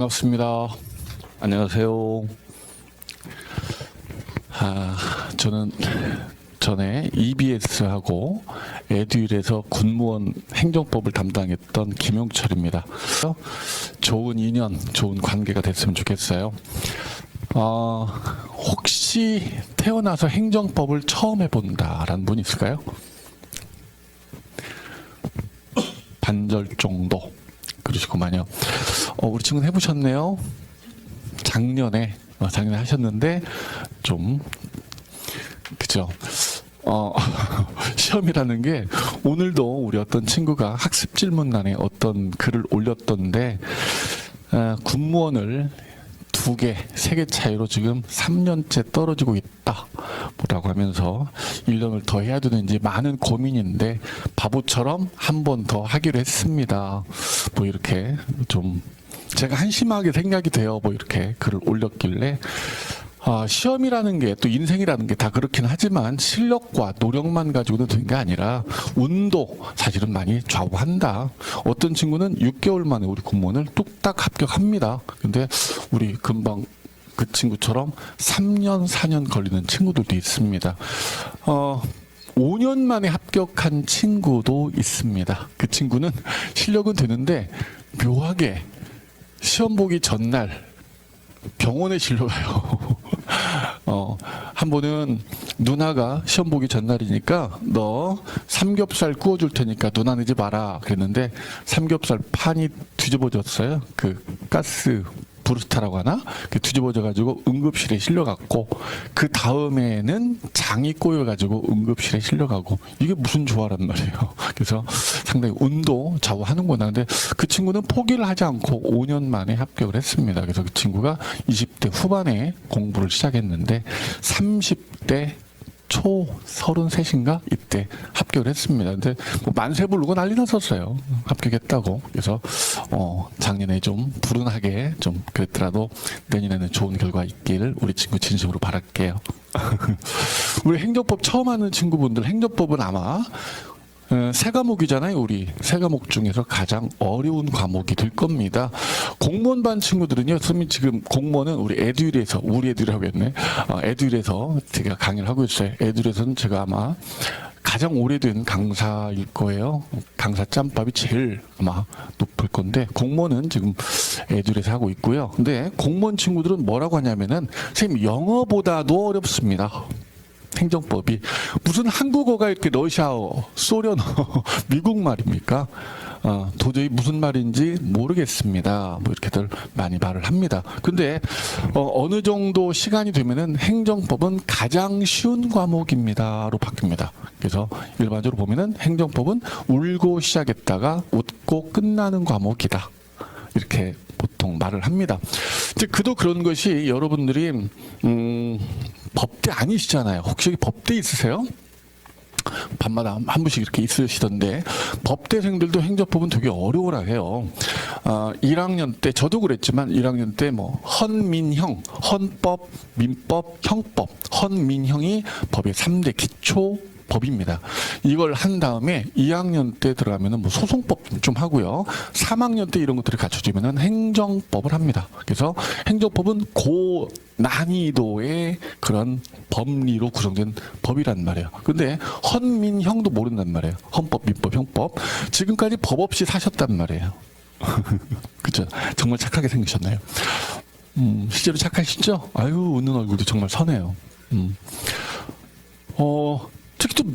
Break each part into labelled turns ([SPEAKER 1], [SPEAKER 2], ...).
[SPEAKER 1] 반갑습니다. 안녕하세요. 저는 전에 EBS하고 에듀일에서 군무원 행정법을 담당했던 김용철입니다. 좋은 인연, 좋은 관계가 됐으면 좋겠어요. 혹시 태어나서 행정법을 처음 해본다라는 분 있을까요? 반절 정도 그러시구만요. 우리 친구는 해보셨네요. 작년에 하셨는데 좀 그죠? 시험이라는 게 오늘도 우리 어떤 친구가 학습 질문란에 어떤 글을 올렸던데 군무원을 2개, 3개 차이로 지금 3년째 떨어지고 있다 뭐라고 하면서 1년을 더 해야 되는지 많은 고민인데 바보처럼 한 번 더 하기로 했습니다. 뭐 이렇게 좀 제가 한심하게 생각이 돼요. 뭐 이렇게 글을 올렸길래 시험이라는 게 또 인생이라는 게 다 그렇긴 하지만 실력과 노력만 가지고는 되는 게 아니라 운도 사실은 많이 좌우한다. 어떤 친구는 6개월 만에 우리 군무원을 뚝딱 합격합니다. 근데 우리 금방 그 친구처럼 3년, 4년 걸리는 친구들도 있습니다. 5년 만에 합격한 친구도 있습니다. 그 친구는 실력은 되는데 묘하게 시험 보기 전날 병원에 실려가요. 한 번은 누나가 시험 보기 전날이니까 너 삼겹살 구워줄 테니까 누나 내지 마라 그랬는데 삼겹살 판이 뒤집어졌어요. 그 가스 브루스타라고 하나? 뒤집어져가지고 응급실에 실려갔고 그 다음에는 장이 꼬여가지고 응급실에 실려가고 이게 무슨 조화란 말이에요. 그래서 상당히 운도 좌우하는구나. 근데 그 친구는 포기를 하지 않고 5년 만에 합격을 했습니다. 그래서 그 친구가 20대 후반에 공부를 시작했는데 30대 초 33인가 이때 합격을 했습니다. 근데 뭐 만세 부르고 난리 났었어요. 합격했다고. 그래서 작년에 좀 불운하게 좀 그랬더라도 내년에는 좋은 결과 있기를 우리 친구 진심으로 바랄게요. 우리 행정법 처음 하는 친구분들 행정법은 아마 세 과목이잖아요. 우리 세 과목 중에서 가장 어려운 과목이 될 겁니다. 공무원 반 친구들은요. 선생님 지금 공무원은 우리 에듀일에서 우리 에듀일이라고 했네. 에듀일에서 제가 강의를 하고 있어요. 에듀일에서는 제가 아마 가장 오래된 강사일 거예요. 강사 짬밥이 제일 아마 높을 건데 공무원은 지금 에듀일에서 하고 있고요. 근데 공무원 친구들은 뭐라고 하냐면은 선생님 영어보다도 어렵습니다. 행정법이 무슨 한국어가 이렇게 러시아어, 소련어, 미국 말입니까? 도저히 무슨 말인지 모르겠습니다. 뭐 이렇게들 많이 말을 합니다. 근데 어느 정도 시간이 되면은 행정법은 가장 쉬운 과목입니다로 바뀝니다. 그래서 일반적으로 보면은 행정법은 울고 시작했다가 웃고 끝나는 과목이다. 이렇게 보통 말을 합니다. 이제 그도 그런 것이 여러분들이 법대 아니시잖아요. 혹시 법대 있으세요? 밤마다 한 분씩 이렇게 있으시던데 법대생들도 행정법은 되게 어려워라 해요. 1학년 때 저도 그랬지만 1학년 때 뭐 헌민형, 헌법, 민법, 형법, 헌민형이 법의 3대 기초 법입니다. 이걸 한 다음에 2학년 때 들어가면은 뭐 소송법 좀 하고요. 3학년 때 이런 것들이 갖춰지면은 행정법을 합니다. 그래서 행정법은 고난이도의 그런 법리로 구성된 법이란 말이에요. 근데 헌민형도 모른단 말이에요. 헌법, 민법, 형법. 지금까지 법 없이 사셨단 말이에요. 그죠? 정말 착하게 생기셨나요? 실제로 착하시죠? 아유, 웃는 얼굴도 정말 선해요. 특히 또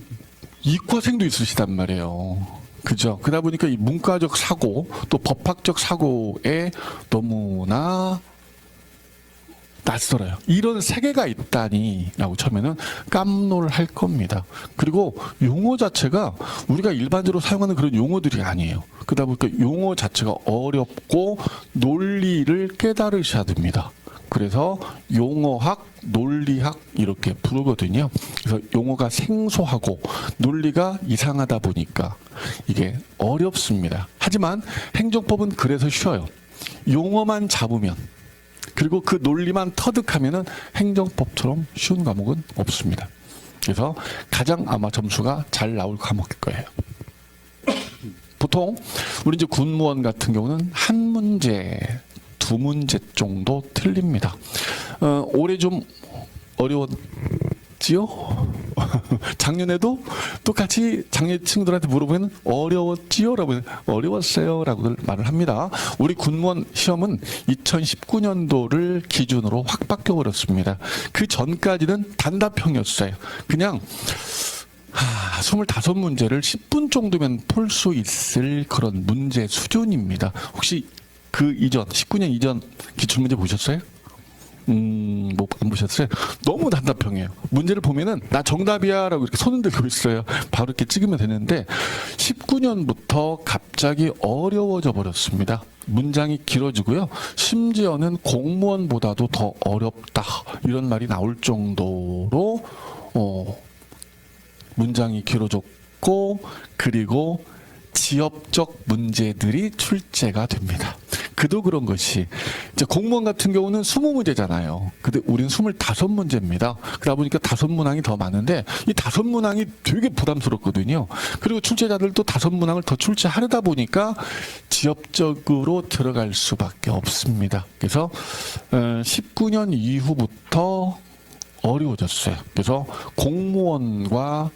[SPEAKER 1] 이과생도 있으시단 말이에요. 그죠? 그러다 보니까 이 문과적 사고 또 법학적 사고에 너무나 낯설어요. 이런 세계가 있다니 라고 처음에는 깜놀할 겁니다. 그리고 용어 자체가 우리가 일반적으로 사용하는 그런 용어들이 아니에요. 그러다 보니까 용어 자체가 어렵고 논리를 깨달으셔야 됩니다. 그래서 용어학, 논리학 이렇게 부르거든요. 그래서 용어가 생소하고 논리가 이상하다 보니까 이게 어렵습니다. 하지만 행정법은 그래서 쉬워요. 용어만 잡으면 그리고 그 논리만 터득하면은 행정법처럼 쉬운 과목은 없습니다. 그래서 가장 아마 점수가 잘 나올 과목일 거예요. 보통 우리 이제 군무원 같은 경우는 한 문제 두 문제 정도 틀립니다. 올해 좀 어려웠지요? 작년에도 똑같이 작년 친구들한테 물어보면 어려웠지요? 라고 어려웠어요 라고 말을 합니다. 우리 군무원 시험은 2019년도를 기준으로 확 바뀌어버렸습니다. 그 전까지는 단답형이었어요. 그냥 25문제를 10분 정도면 풀 수 있을 그런 문제 수준입니다. 혹시 그 이전 19년 이전 기출문제 보셨어요? 뭐 안 보셨어요? 너무 단답형이에요. 문제를 보면은 나 정답이야 라고 이렇게 손을 들고 있어요. 바로 이렇게 찍으면 되는데 19년부터 갑자기 어려워져 버렸습니다. 문장이 길어지고요. 심지어는 공무원보다도 더 어렵다 이런 말이 나올 정도로 문장이 길어졌고 그리고 지역적 문제들이 출제가 됩니다. 그도 그런 것이 이제 공무원 같은 경우는 20문제잖아요. 근데 우리는 25문제입니다. 그러다 보니까 5문항이 더 많은데 이 5문항이 되게 부담스럽거든요. 그리고 출제자들도 5문항을 더 출제하려다 보니까 지역적으로 들어갈 수밖에 없습니다. 그래서 19년 이후부터 어려워졌어요. 그래서 공무원과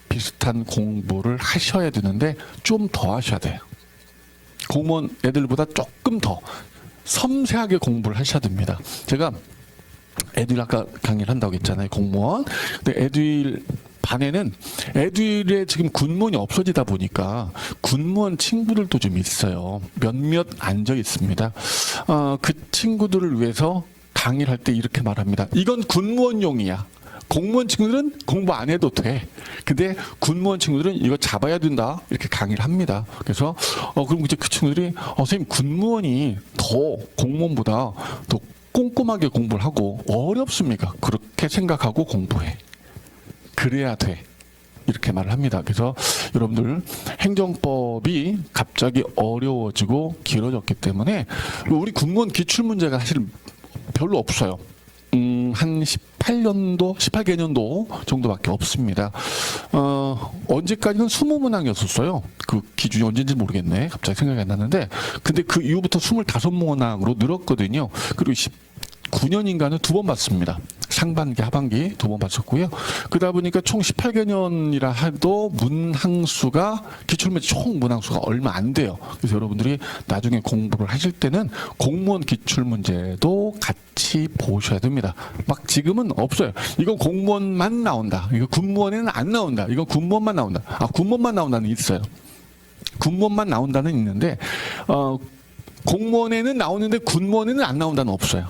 [SPEAKER 1] 비슷한 공부를 하셔야 되는데 좀 더 하셔야 돼요. 공무원 애들보다 조금 더 섬세하게 공부를 하셔야 됩니다. 제가 에듀윌 아까 강의를 한다고 했잖아요. 공무원. 근데 에듀윌 반에는 에듀윌에 지금 군무원이 없어지다 보니까 군무원 친구들도 좀 있어요. 몇몇 앉아 있습니다. 그 친구들을 위해서 강의를 할 때 이렇게 말합니다. 이건 군무원용이야. 공무원 친구들은 공부 안 해도 돼. 근데 군무원 친구들은 이거 잡아야 된다. 이렇게 강의를 합니다. 그래서 그럼 이제 그 친구들이 선생님 군무원이 더 공무원보다 더 꼼꼼하게 공부를 하고 어렵습니까? 그렇게 생각하고 공부해. 그래야 돼. 이렇게 말을 합니다. 그래서 여러분들 행정법이 갑자기 어려워지고 길어졌기 때문에 우리 군무원 기출문제가 사실 별로 없어요. 한 18개년도 정도밖에 없습니다. 언제까지는 20문항이었었어요. 그 기준이 언제인지 모르겠네. 갑자기 생각이 안 나는데. 근데 그 이후부터 25문항으로 늘었거든요. 그리고 19년인가는 2번 봤습니다. 상반기, 하반기 2번 봤었고요. 그러다 보니까 총 18개년이라 해도 문항수가 기출문제 총 문항수가 얼마 안 돼요. 그래서 여러분들이 나중에 공부를 하실 때는 공무원 기출문제도 같이 보셔야 됩니다. 막 지금은 없어요. 이건 공무원만 나온다. 이거 군무원에는 안 나온다. 이건 군무원만 나온다. 군무원만 나온다는 있어요. 군무원만 나온다는 있는데 공무원에는 나오는데 군무원에는 안 나온다는 없어요.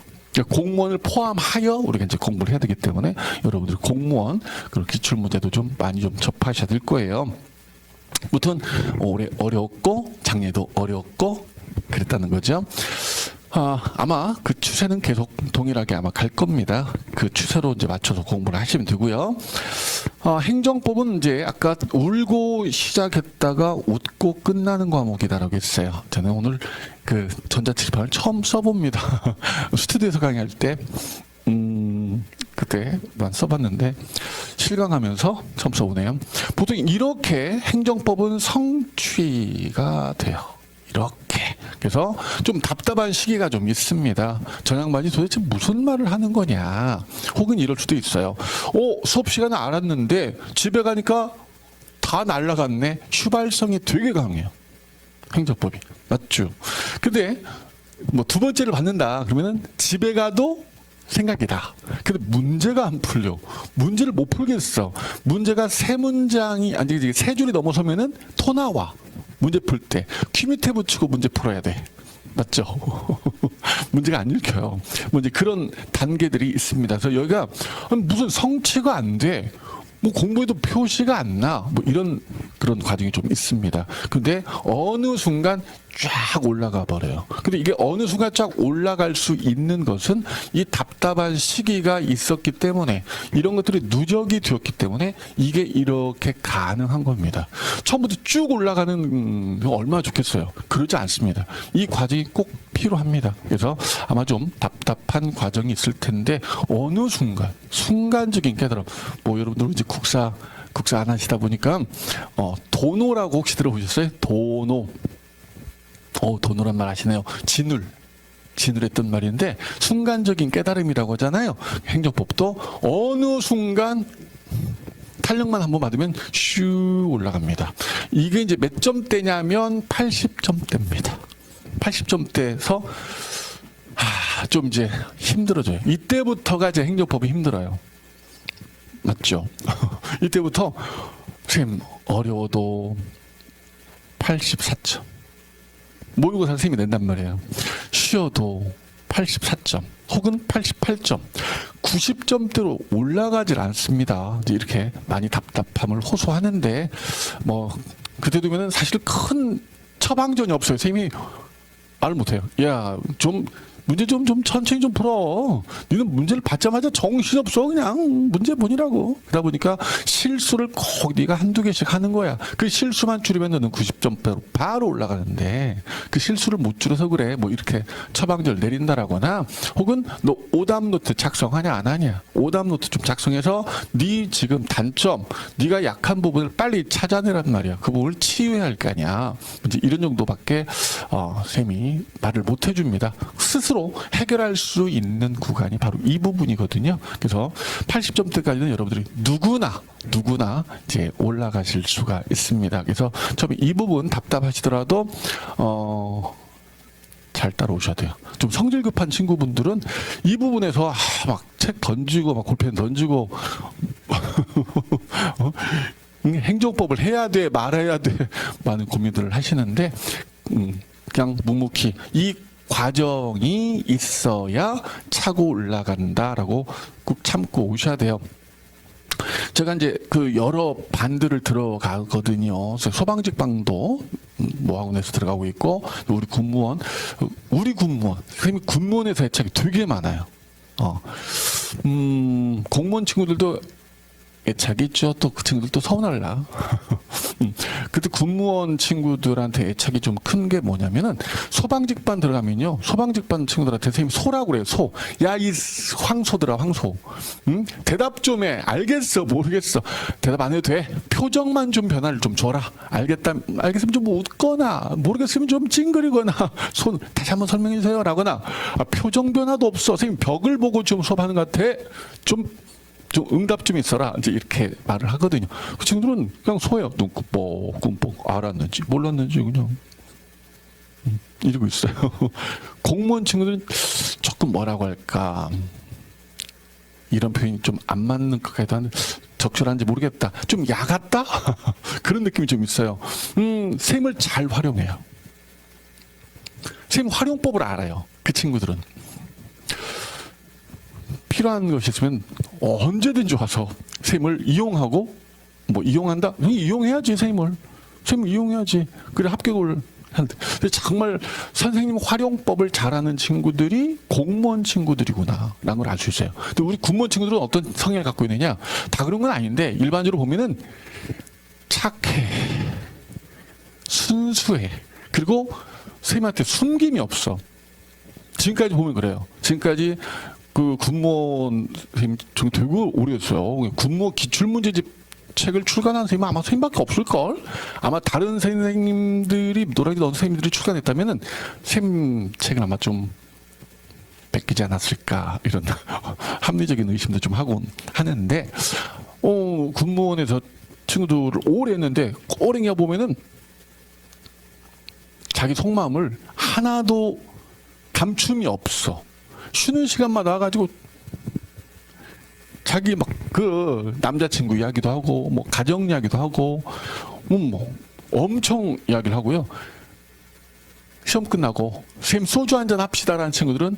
[SPEAKER 1] 공무원을 포함하여 우리가 이제 공부를 해야 되기 때문에 여러분들 공무원 그리고 기출문제도 좀 많이 좀 접하셔야 될 거예요. 무튼 올해 어려웠고 작년에도 어려웠고 그랬다는 거죠. 아마 그 추세는 계속 동일하게 아마 갈 겁니다. 그 추세로 이제 맞춰서 공부를 하시면 되고요. 행정법은 이제 아까 울고 시작했다가 웃고 끝나는 과목이다라고 했어요. 저는 오늘 그 전자칠판을 처음 써봅니다. 스튜디오에서 강의할 때 그때만 써봤는데 실강하면서 처음 써보네요. 보통 이렇게 행정법은 성취가 돼요. 이렇게. 그래서 좀 답답한 시기가 좀 있습니다. 저 양반이 도대체 무슨 말을 하는 거냐. 혹은 이럴 수도 있어요. 수업 시간에 알았는데 집에 가니까 다 날라갔네. 휘발성이 되게 강해요. 행정법이. 맞죠? 근데 뭐 두 번째를 받는다. 그러면은 집에 가도 생각이다. 근데 문제가 안 풀려. 문제를 못 풀겠어. 문제가 세 문장이 아니 세 줄이 넘어서면은 토 나와. 문제 풀 때 키 밑에 붙이고 문제 풀어야 돼. 맞죠? 문제가 안 읽혀요. 뭐 이제 그런 단계들이 있습니다. 그래서 여기가 무슨 성취가 안 돼. 뭐 공부해도 표시가 안 나. 뭐 이런 그런 과정이 좀 있습니다. 근데 어느 순간 쫙 올라가 버려요. 근데 이게 어느 순간 쫙 올라갈 수 있는 것은 이 답답한 시기가 있었기 때문에 이런 것들이 누적이 되었기 때문에 이게 이렇게 가능한 겁니다. 처음부터 쭉 올라가는 거 얼마나 좋겠어요. 그러지 않습니다. 이 과정이 꼭 필요합니다. 그래서 아마 좀 답답한 과정이 있을 텐데 어느 순간 순간적인 깨달음. 뭐 여러분들 이제 국사 안 하시다 보니까 도노라고 혹시 들어보셨어요? 도노. 도노란 말 아시네요. 진울. 진술했던 말인데 순간적인 깨달음이라고 하잖아요. 행정법도 어느 순간 탄력만 한번 받으면 슈 올라갑니다. 이게 이제 몇 점대냐면 80점대입니다. 80점대에서 좀 이제 힘들어져요. 이때부터가 이제 행정법이 힘들어요. 맞죠? 이때부터 선생님 어려워도 84점. 모의고사 선생님이 낸단 말이에요. 쉬어도 84점 혹은 88점 90점대로 올라가질 않습니다. 이제 이렇게 많이 답답함을 호소하는데 뭐 그때 되면은 사실 큰 처방전이 없어요. 선생님이 말을 못해요. 야, 문제 좀 천천히 좀 풀어. 너는 문제를 받자마자 정신없어. 그냥 문제 보니라고. 그러다 보니까 실수를 꼭 네가 한두 개씩 하는 거야. 그 실수만 줄이면 너는 90점대로 바로 올라가는데 그 실수를 못 줄여서 그래. 뭐 이렇게 처방전을 내린다라거나 혹은 너 오답 노트 작성하냐 안 하냐. 오답 노트 좀 작성해서 네 지금 단점, 네가 약한 부분을 빨리 찾아내란 말이야. 그 부분을 치유해야 할 거 아니야. 이제 이런 정도밖에 쌤이 말을 못 해줍니다. 스스로 해결할 수 있는 구간이 바로 이 부분이거든요. 그래서 80점대까지는 여러분들이 누구나 이제 올라가실 수가 있습니다. 그래서 처음에 이 부분 답답하시더라도 잘 따라오셔야 돼요. 좀 성질 급한 친구분들은 이 부분에서 막 책 던지고 막 볼펜 던지고 행정법을 해야 돼 말아야 돼 많은 고민들을 하시는데 그냥 묵묵히 이 과정이 있어야 차고 올라간다라고 꼭 참고 오셔야 돼요. 제가 이제 그 여러 반들을 들어가거든요. 소방직방도 모학원에서 들어가고 있고 우리 군무원 선생님이 군무원에서 애착이 되게 많아요. 공무원 친구들도 애착이 있죠. 또 그 친구들도 서운할라. 그때 군무원 친구들한테 애착이 좀 큰 게 뭐냐면은 소방직반 들어가면요. 소방직반 친구들한테 선생님 소라고 그래요. 소. 야, 이 황소들아, 황소. 대답 좀 해. 알겠어, 모르겠어. 대답 안 해도 돼. 표정만 좀 변화를 좀 줘라. 알겠으면 좀 웃거나, 모르겠으면 좀 찡그리거나, 손, 다시 한번 설명해 주세요. 라거나, 표정 변화도 없어. 선생님 벽을 보고 좀 수업하는 것 같아. 좀 응답 좀 있어라. 이제 이렇게 말을 하거든요. 그 친구들은 그냥 소예요. 꿈뻑 알았는지 몰랐는지 그냥 이러고 있어요. 공무원 친구들은 조금 뭐라고 할까. 이런 표현이 좀 안 맞는 것 같기도 한데 적절한지 모르겠다. 좀 야같다? 그런 느낌이 좀 있어요. 쌤을 잘 활용해요. 쌤 활용법을 알아요. 그 친구들은. 필요한 것이 있으면 언제든지 와서 선생님을 이용하고 뭐 이용한다? 이용해야지 선생님을 이용해야지. 그래 합격을 하는데 정말 선생님 활용법을 잘하는 친구들이 공무원 친구들이구나 라는 걸 알 수 있어요. 근데 우리 군무원 친구들은 어떤 성향을 갖고 있느냐? 다 그런 건 아닌데 일반적으로 보면은 착해, 순수해, 그리고 선생님한테 숨김이 없어. 지금까지 보면 그래요. 지금까지 그 군무원 선생님 좀 되게 오래됐어요. 군무원 기출문제집 책을 출간한 선생님은 아마 선생님밖에 없을걸? 아마 다른 선생님들이, 노량진 어느 선생님들이 출간했다면은 선생님 책은 아마 좀 뺏기지 않았을까, 이런 합리적인 의심도 좀 하곤 하는데, 군무원에서 친구들을 오래 했는데, 오래 보면은 자기 속마음을 하나도 감춤이 없어. 쉬는 시간마다 와가지고 자기 막 그 남자친구 이야기도 하고 뭐 가정 이야기도 하고 뭐 엄청 이야기를 하고요. 시험 끝나고 선생님 소주 한잔 합시다라는 친구들은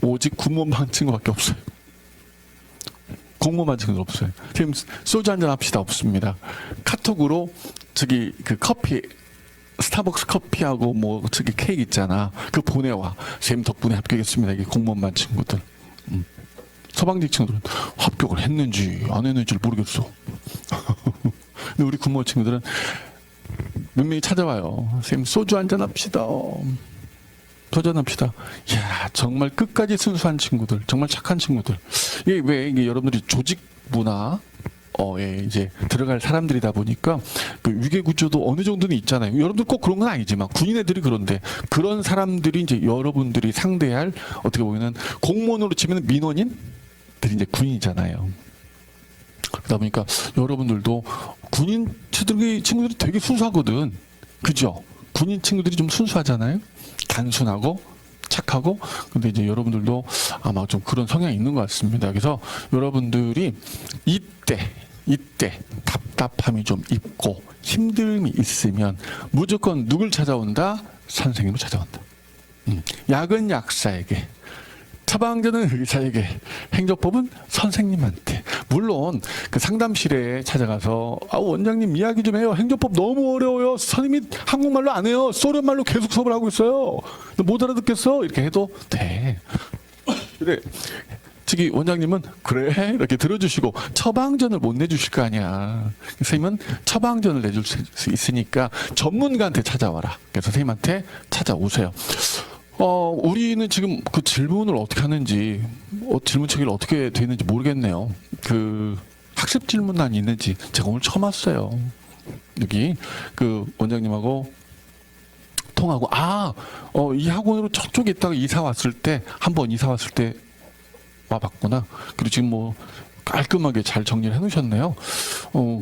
[SPEAKER 1] 오직 군무원 반 친구밖에 없어요. 공무원 반 친구들 없어요. 선생님 소주 한잔 합시다 없습니다. 카톡으로 저기 그 커피 스타벅스 커피하고 뭐 저기 케이크 있잖아. 그 보내와. 선생님 덕분에 합격했습니다. 이게 공무원반 친구들. 소방직 친구들은 합격을 했는지 안 했는지를 모르겠어. 근데 우리 군무원 친구들은 몇 명이 찾아와요. 선생님 소주 한잔 합시다. 도전합시다. 이야, 정말 끝까지 순수한 친구들, 정말 착한 친구들. 이게 왜 이게 여러분들이 조직 문화 이제 들어갈 사람들이다 보니까 그 위계 구조도 어느 정도는 있잖아요. 여러분들 꼭 그런 건 아니지만 군인 애들이 그런데 그런 사람들이 이제 여러분들이 상대할 어떻게 보면은 공무원으로 치면 민원인들이 이제 군인이잖아요. 그러다 보니까 여러분들도 군인 친구들이 되게 순수하거든. 그죠? 군인 친구들이 좀 순수하잖아요. 단순하고 착하고. 근데 이제 여러분들도 아마 좀 그런 성향이 있는 것 같습니다. 그래서 여러분들이 이때 답답함이 좀 있고 힘듦이 있으면 무조건 누굴 찾아온다? 선생님을 찾아온다. 약은 약사에게, 처방전은 의사에게, 행정법은 선생님한테. 물론 그 상담실에 찾아가서 원장님 이야기 좀 해요. 행정법 너무 어려워요. 선생님이 한국말로 안 해요. 소련말로 계속 수업을 하고 있어요. 못 알아듣겠어. 이렇게 해도 돼. 그래. 저기 원장님은 그래 이렇게 들어주시고 처방전을 못 내주실 거 아니야. 선생님은 처방전을 내줄 수 있으니까 전문가한테 찾아와라. 그래서 선생님한테 찾아오세요. 우리는 지금 그 질문을 어떻게 하는지, 질문 체계를 어떻게 되는지 모르겠네요. 그 학습 질문란이 있는지 제가 오늘 처음 왔어요. 여기 그 원장님하고 통하고 이 학원으로 저쪽에 있다가 이사 왔을 때 와봤구나. 그리고 지금 뭐 깔끔하게 잘 정리를 해놓으셨네요.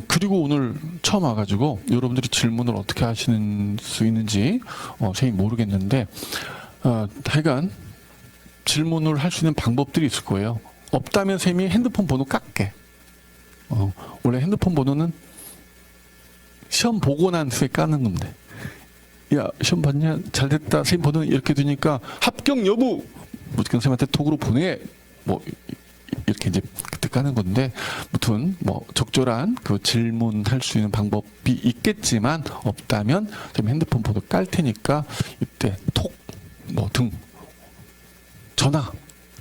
[SPEAKER 1] 그리고 오늘 처음 와가지고 여러분들이 질문을 어떻게 하시는 수 있는지 선생님 모르겠는데 하여간 질문을 할 수 있는 방법들이 있을 거예요. 없다면 선생님이 핸드폰 번호 깎게. 원래 핸드폰 번호는 시험 보고 난 후에 까는 건데, 야 시험 봤냐? 잘 됐다. 선생님 번호는 이렇게 되니까 합격 여부 무조건 선생님한테 톡으로 보내. 뭐 이렇게 이제 그때 까는 건데, 무튼 뭐 적절한 그 질문할 수 있는 방법이 있겠지만 없다면 좀 핸드폰 번호 깔 테니까 이때 톡 뭐 등 전화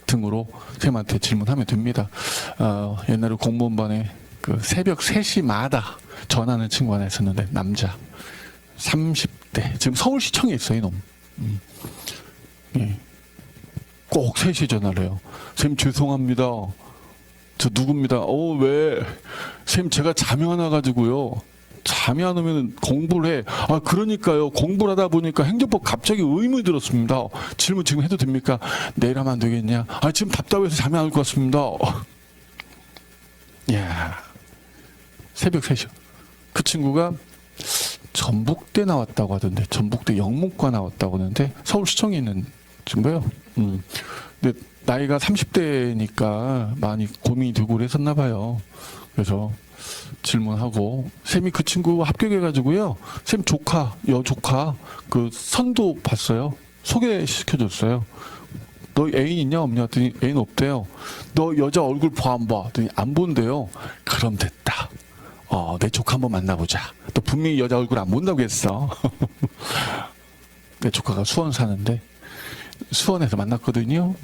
[SPEAKER 1] 등으로 선생님한테 질문하면 됩니다. 옛날에 공무원반에 그 새벽 3시마다 전화하는 친구 하나 있었는데, 남자 30대 지금 서울시청에 있어요 이놈. 예. 꼭 3시에 전화를 해요. 선생님 죄송합니다. 저 누굽니다. 왜? 선생님 제가 잠이 안 와가지고요. 잠이 안 오면 공부를 해. 그러니까요. 공부를 하다 보니까 행정법 갑자기 의문이 들었습니다. 질문 지금 해도 됩니까? 내일 하면 안 되겠냐? 지금 답답해서 잠이 안 올 것 같습니다. 야, 새벽 3시. 그 친구가 전북대 나왔다고 하던데, 전북대 영문과 나왔다고 하는데 서울시청에 있는 친구예요. 근데 나이가 30대니까 많이 고민이 되고 그랬었나 봐요. 그래서 질문하고, 쌤이 그 친구 합격해가지고요, 쌤 여조카 그 선도 봤어요. 소개시켜줬어요. 너 애인 있냐 없냐 했더니 애인 없대요. 너 여자 얼굴 안 봐? 했더니 안 본대요. 그럼 됐다. 내 조카 한번 만나보자. 너 분명히 여자 얼굴 안 본다고 했어. 내 조카가 수원 사는데 수원에서 만났거든요.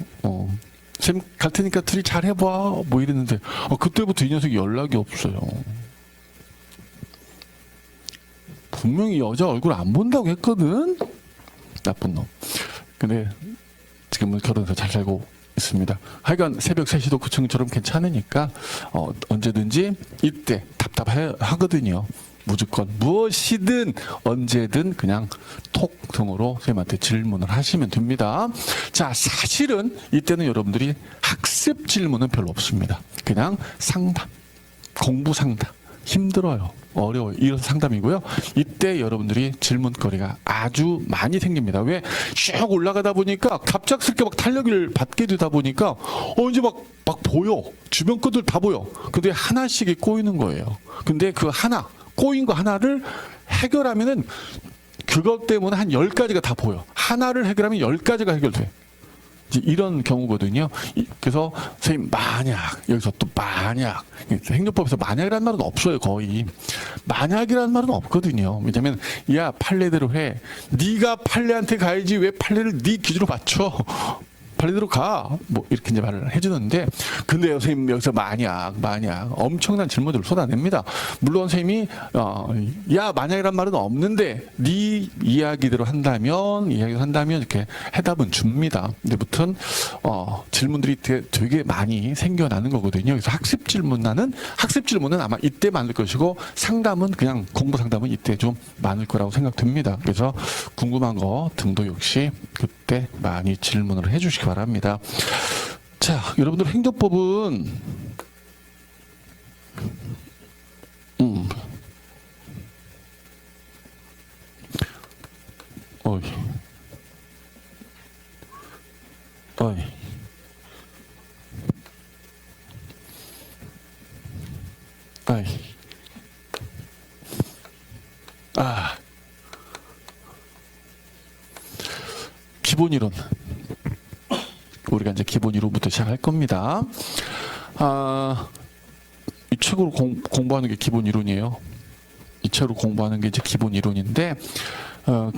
[SPEAKER 1] 쌤 갈 테니까 둘이 잘 해봐. 뭐 이랬는데 그때부터 이 녀석이 연락이 없어요. 분명히 여자 얼굴 안 본다고 했거든. 나쁜 놈. 근데 지금은 결혼해서 잘 살고 있습니다. 하여간 새벽 3시도 그 친구처럼 괜찮으니까 언제든지 이때 답답하거든요. 무조건 무엇이든 언제든 그냥 톡 등으로 선생님한테 질문을 하시면 됩니다. 자, 사실은 이때는 여러분들이 학습 질문은 별로 없습니다. 그냥 상담, 공부 상담. 힘들어요, 어려워요, 이런 상담이고요. 이때 여러분들이 질문거리가 아주 많이 생깁니다. 왜? 쭉 올라가다 보니까 갑작스럽게 막 탄력을 받게 되다 보니까 이제 막 보여. 주변 것들 다 보여. 근데 하나씩이 꼬이는 거예요. 근데 그 하나 꼬인 거 하나를 해결하면은 그것 때문에 한 10가지가 다 보여. 하나를 해결하면 10가지가 해결돼. 이런 경우거든요. 그래서 선생님 만약, 여기서 또 만약, 행정법에서 만약이라는 말은 없어요. 거의 만약이라는 말은 없거든요. 왜냐면 야 판례대로 해. 네가 판례한테 가야지 왜 판례를 네 기준으로 맞춰. 발리대로 가. 뭐 이렇게 이제 말을 해주는데, 근데 선생님 여기서 만약 엄청난 질문들을 쏟아냅니다. 물론 선생님이 야 만약이란 말은 없는데 네 이야기대로 한다면 이렇게 해답은 줍니다. 근데 무튼 질문들이 되게 많이 생겨나는 거거든요. 그래서 학습 질문은 아마 이때 많을 것이고 상담은 그냥 공부 상담은 이때 좀 많을 거라고 생각됩니다. 그래서 궁금한 거 등도 역시 그때 많이 질문을 해주시기 바랍니다. 자, 여러분들 행정법은 어이. 기본 이론. 우리가 이제 기본 이론부터 시작할 겁니다. 이 책으로 공부하는 게 기본 이론이에요. 이 책으로 공부하는 게 이제 기본 이론인데,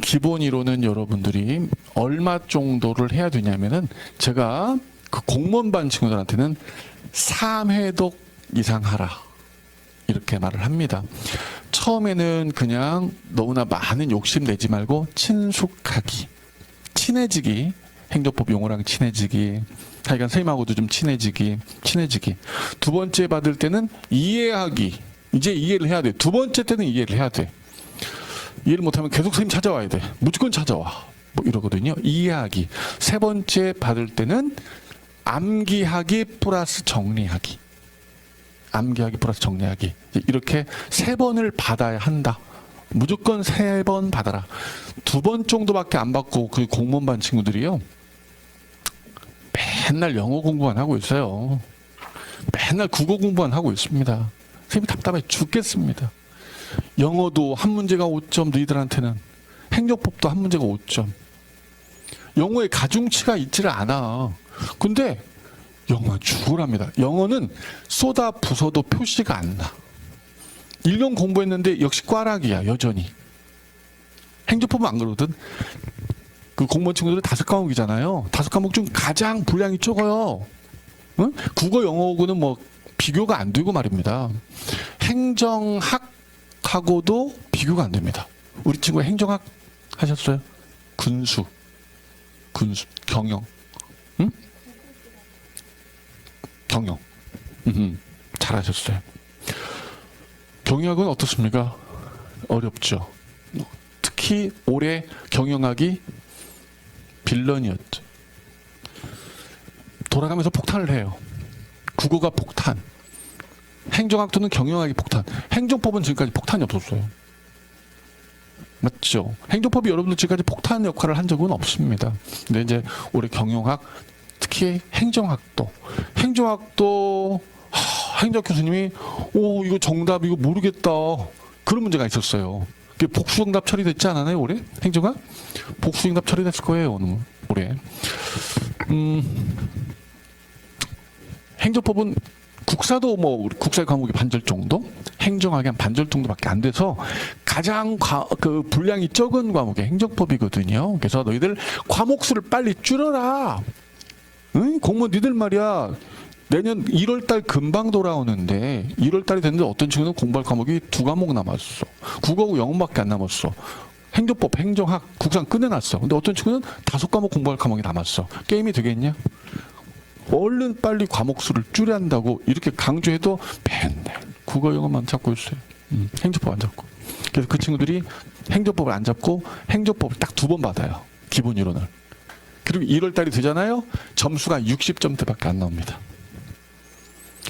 [SPEAKER 1] 기본 이론은 여러분들이 얼마 정도를 해야 되냐면은, 제가 그 공무원반 친구들한테는 3회독 이상 하라. 이렇게 말을 합니다. 처음에는 그냥 너무나 많은 욕심 내지 말고 친숙하기, 친해지기, 행정법 용어랑 친해지기, 하여간 선생님하고도 좀 친해지기. 두 번째 받을 때는 이해하기. 이제 이해를 해야 돼. 두 번째 때는 이해를 해야 돼. 이해를 못하면 계속 선생님 찾아와야 돼. 무조건 찾아와. 뭐 이러거든요. 이해하기. 세 번째 받을 때는 암기하기 플러스 정리하기. 암기하기 플러스 정리하기. 이렇게 3번을 받아야 한다. 무조건 3번 받아라. 2번 정도밖에 안 받고 그 공무원반 친구들이요, 맨날 영어 공부만 하고 있어요. 맨날 국어 공부만 하고 있습니다. 선생님이 답답해 죽겠습니다. 영어도 한 문제가 5점, 너희들한테는 행정법도 한 문제가 5점. 영어에 가중치가 있지를 않아. 근데 영어 죽으랍니다. 영어는 쏟아 부숴도 표시가 안 나. 1년 공부했는데 역시 꽈락이야 여전히. 행정법은 안 그러거든. 그 공무원 친구들은 5과목이잖아요. 5과목 중 가장 분량이 적어요. 응? 국어 영어하고는 뭐 비교가 안 되고 말입니다. 행정학하고도 비교가 안 됩니다. 우리 친구 행정학 하셨어요? 군수, 경영, 응? 경영, 잘하셨어요. 경영학은 어떻습니까? 어렵죠. 특히 올해 경영학이 빌런이었죠. 돌아가면서 폭탄을 해요. 국어가 폭탄, 행정학도는 경영학이 폭탄, 행정법은 지금까지 폭탄이 없었어요. 맞죠? 행정법이 여러분들 지금까지 폭탄 역할을 한 적은 없습니다. 근데 이제 올해 경영학, 특히 행정학도 행정학 교수님이 이거 정답 이거 모르겠다, 그런 문제가 있었어요. 복수정답 처리됐지 않았나요 올해? 행정학? 복수정답 처리됐을 거예요 올해. 행정법은 국사도 뭐 국사 과목이 반절 정도, 행정학이 한 반절 정도밖에 안 돼서 가장 그 분량이 적은 과목이 행정법이거든요. 그래서 너희들 과목 수를 빨리 줄여라. 응? 공무원 니들 말이야. 내년 1월달 금방 돌아오는데 1월달이 됐는데 어떤 친구는 공부할 과목이 2과목 남았어. 국어하고 영어밖에 안 남았어. 행정법, 행정학, 국상 끝내놨어. 근데 어떤 친구는 5과목 공부할 과목이 남았어. 게임이 되겠냐? 얼른 빨리 과목 수를 줄여야 한다고 이렇게 강조해도 맨날 국어, 영어만 잡고 있어요. 행정법 안 잡고. 그래서 그 친구들이 행정법을 안 잡고 행정법을 딱 2번 받아요. 기본 이론을. 그리고 1월달이 되잖아요. 점수가 60점대밖에 안 나옵니다.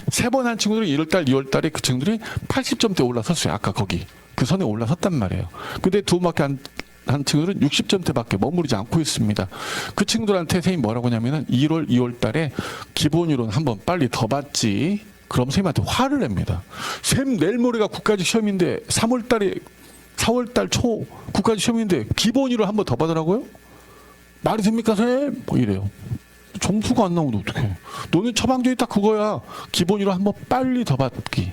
[SPEAKER 1] 3번 한 친구들이 1월달, 2월달에 그 친구들이 80점대 올라섰어요. 아까 거기 그 선에 올라섰단 말이에요. 근데 2번밖에 한 친구들은 60점대밖에 머무르지 않고 있습니다. 그 친구들한테 선생님이 뭐라고 하냐면은 1월, 2월달에 기본이론 한번 빨리 더 받지. 그럼 선생님한테 화를 냅니다. 쌤 내일 모레가 국가직 시험인데 4월달 초 국가직 시험인데 기본이론 한번 더 받으라고요? 말이 됩니까 쌤? 뭐 이래요. 점수가 안 나오는데 어떡해. 너는 처방전이 딱 그거야. 기본이론 한번 빨리 더 받기.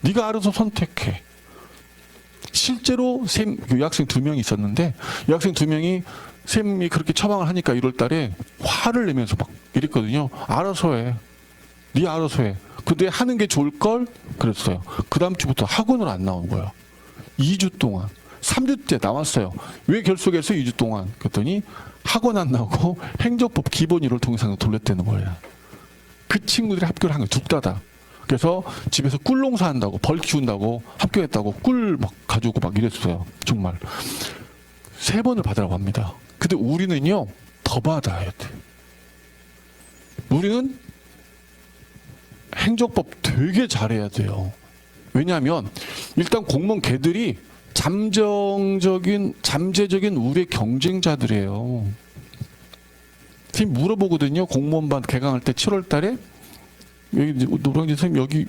[SPEAKER 1] 네가 알아서 선택해. 실제로 여학생 2명이 있었는데 여학생 2명이 쌤이 그렇게 처방을 하니까 1월 달에 화를 내면서 막 이랬거든요. 알아서 해. 네 알아서 해. 근데 하는 게 좋을걸? 그랬어요. 그 다음 주부터 학원을 안 나온 거예요. 2주 동안. 3주째 나왔어요. 왜 결석했어요? 2주 동안. 그랬더니 학원 안 나오고 행정법 기본 1월 동영상을 돌렸다는 거예요. 그 친구들이 합격을 한 거예요. 둘 다. 그래서 집에서 꿀 농사 한다고, 벌 키운다고 합격했다고 꿀 막 가져오고 막 이랬어요. 정말. 3번을 받으라고 합니다. 근데 우리는요, 더 받아야 돼. 우리는 행정법 되게 잘해야 돼요. 왜냐하면 일단 공무원 걔들이 잠재적인 우리의 경쟁자들이에요. 선생님 물어보거든요. 공무원반 개강할 때 7월 달에 여기 노량진 선생님 여기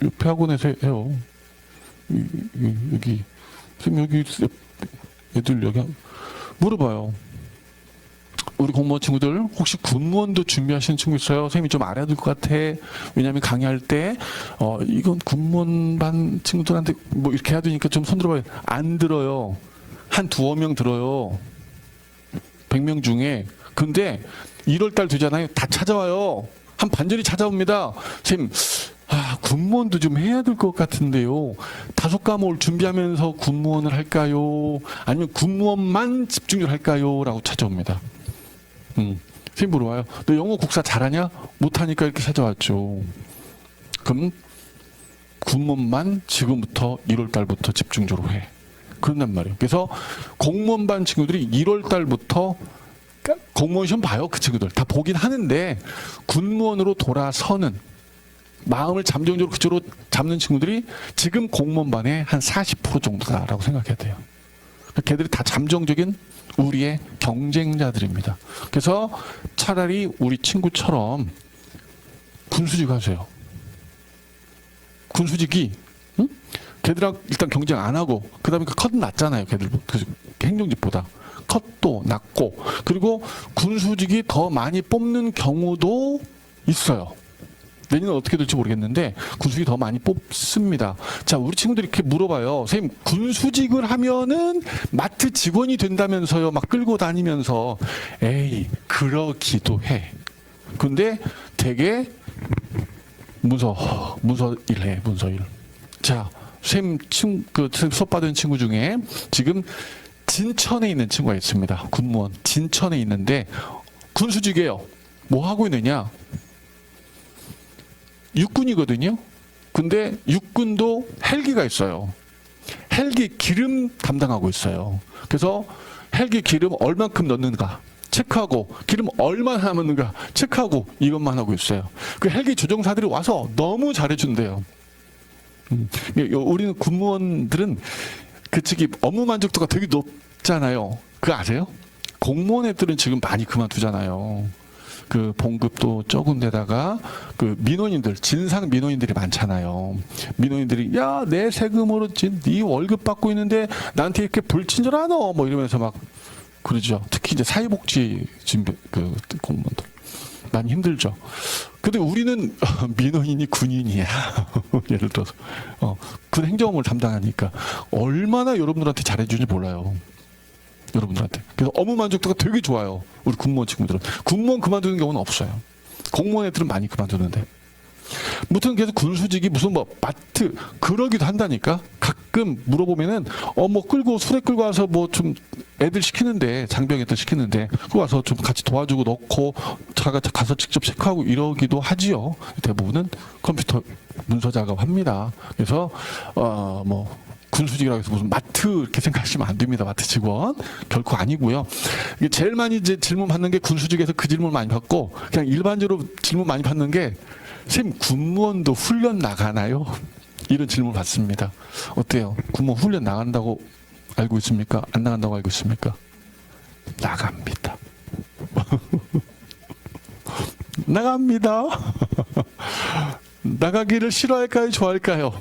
[SPEAKER 1] 옆에 학원에서 해요. 여기 선생님 여기 애들 여기 물어봐요. 우리 공무원 친구들 혹시 군무원도 준비하시는 친구 있어요? 선생님이 좀 알아야 될 것 같아. 왜냐하면 강의할 때 이건 군무원 반 친구들한테 뭐 이렇게 해야 되니까 좀 손 들어봐요. 안 들어요. 한 2-3명 들어요. 100명 중에. 근데 1월 달 되잖아요. 다 찾아와요. 한 반절이 찾아옵니다. 선생님 군무원도 좀 해야 될 것 같은데요. 5과목을 준비하면서 군무원을 할까요? 아니면 군무원만 집중을 할까요? 라고 찾아옵니다. 선생님 물어봐요. 너 영어 국사 잘하냐? 못하니까 이렇게 찾아왔죠. 그럼 군무원만 지금부터 1월 달부터 집중적으로 해. 그런단 말이에요. 그래서 공무원반 친구들이 1월 달부터 공무원 시험 봐요. 그 친구들 다 보긴 하는데 군무원으로 돌아서는 마음을 잠정적으로 그쪽으로 잡는 친구들이 지금 공무원반의 한 40% 정도다라고 생각해야 돼요. 걔들이 다 잠정적인 우리의 경쟁자들입니다. 그래서 차라리 우리 친구처럼 군수직 하세요. 군수직이 걔들하고 일단 경쟁 안 하고 그 다음에 그 컷은 낮잖아요. 걔들 그 행정직보다 컷도 낮고 그리고 군수직이 더 많이 뽑는 경우도 있어요. 내년은 어떻게 될지 모르겠는데 군수직이 더 많이 뽑습니다. 자, 우리 친구들이 이렇게 물어봐요. 선생님, 군수직을 하면은 마트 직원이 된다면서요. 막 끌고 다니면서. 에이, 그러기도 해. 근데 되게 문서 일 해, 문서 일. 자, 선생님 수업 받은 친구 중에 지금 진천에 있는 친구가 있습니다. 군무원. 진천에 있는데 군수직이에요. 뭐 하고 있느냐? 육군이거든요. 근데 육군도 헬기가 있어요. 헬기 기름 담당하고 있어요. 그래서 헬기 기름 얼만큼 넣는가 체크하고 기름 얼마나 남았는가 체크하고 이것만 하고 있어요. 그 헬기 조종사들이 와서 너무 잘해준대요. 우리는 군무원들은 그 측이 업무 만족도가 되게 높잖아요. 그거 아세요? 공무원 애들은 지금 많이 그만두잖아요. 그 봉급도 적은 데다가 그 민원인들 진상 민원인들이 많잖아요. 민원인들이 야 내 세금으로 네 월급 받고 있는데 나한테 이렇게 불친절하노 뭐 이러면서 막 그러죠. 특히 이제 사회복지 그 공무원들 많이 힘들죠. 근데 우리는 민원인이 군인이야. 예를 들어서 군 행정을 담당하니까 얼마나 여러분들한테 잘해주는지 몰라요. 여러분들한테. 그래서 업무 만족도가 되게 좋아요. 우리 군무원 친구들은. 군무원 그만두는 경우는 없어요. 공무원 애들은 많이 그만두는데. 무튼 그래서 군수직이 무슨 뭐 마트 그러기도 한다니까. 가끔 물어보면은 뭐 수레 끌고 와서 뭐 좀 애들 시키는데 장병 애들 시키는데 그거 와서 좀 같이 도와주고 넣고 자가 가서 직접 체크하고 이러기도 하지요. 대부분은 컴퓨터 문서 작업합니다. 그래서 뭐 군수직이라고 해서 무슨 마트 이렇게 생각하시면 안 됩니다. 마트 직원 결코 아니고요. 이게 제일 많이 이제 질문 받는 게 군수직에서 그 질문 많이 받고 그냥 일반적으로 질문 많이 받는 게 선생님 군무원도 훈련 나가나요? 이런 질문 받습니다. 어때요? 군무원 훈련 나간다고 알고 있습니까? 안 나간다고 알고 있습니까? 나갑니다. 나갑니다. 나가기를 싫어할까요? 좋아할까요?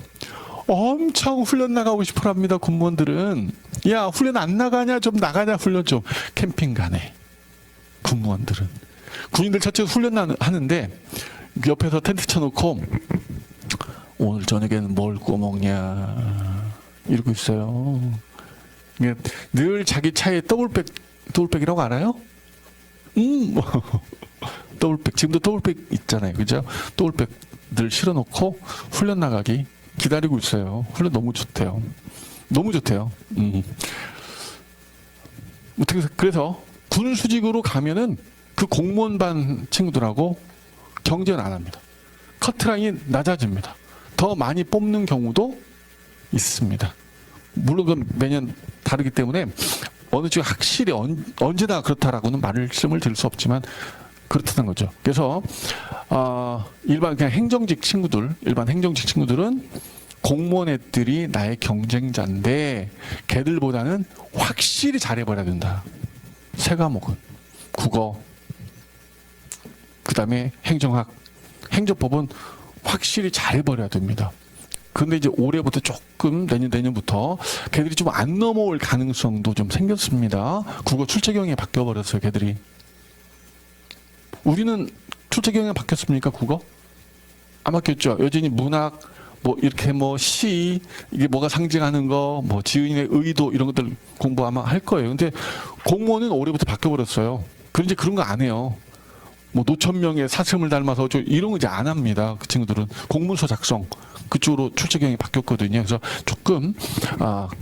[SPEAKER 1] 엄청 훈련 나가고 싶어 합니다. 군무원들은. 야 훈련 안 나가냐? 좀 나가냐 훈련 좀. 캠핑 가네. 군무원들은. 군인들 첫째 훈련 하는데 옆에서 텐트 쳐놓고 오늘 저녁에는 뭘 구워 먹냐 이러고 있어요. 늘 자기 차에 더블백이라고 알아요? 더블백. 지금도 더블백 있잖아요. 그죠? 더블백들 실어놓고 훈련 나가기 기다리고 있어요. 훈련 너무 좋대요. 너무 좋대요. 그래서 군수직으로 가면은 그 공무원반 친구들하고 경쟁 안 합니다. 커트라인이 낮아집니다. 더 많이 뽑는 경우도 있습니다. 물론 그건 매년 다르기 때문에 어느 쪽 확실히 언제나 그렇다라고는 말씀을 드릴 수 없지만 그렇다는 거죠. 그래서 일반 그냥 행정직 친구들, 일반 행정직 친구들은 공무원 애들이 나의 경쟁자인데 걔들보다는 확실히 잘해버려야 된다. 세 과목은 국어, 그 다음에 행정학, 행정법은 확실히 잘해버려야 됩니다. 근데 이제 올해부터 조금 내년부터 걔들이 좀 안 넘어올 가능성도 좀 생겼습니다. 국어 출제 경향이 바뀌어버렸어요, 걔들이. 우리는 출제 경향이 바뀌었습니까, 국어? 안 바뀌었죠. 여전히 문학, 뭐 이렇게 뭐 시, 이게 뭐가 상징하는 거, 뭐 지은의 의도 이런 것들 공부 아마 할 거예요. 근데 공무원은 올해부터 바뀌어버렸어요. 그런데 그런 거 안 해요. 뭐 노천명의 사슴을 닮아서 이런 거 이제 안 합니다. 그 친구들은 공문서 작성 그쪽으로 출제 경향이 바뀌었거든요. 그래서 조금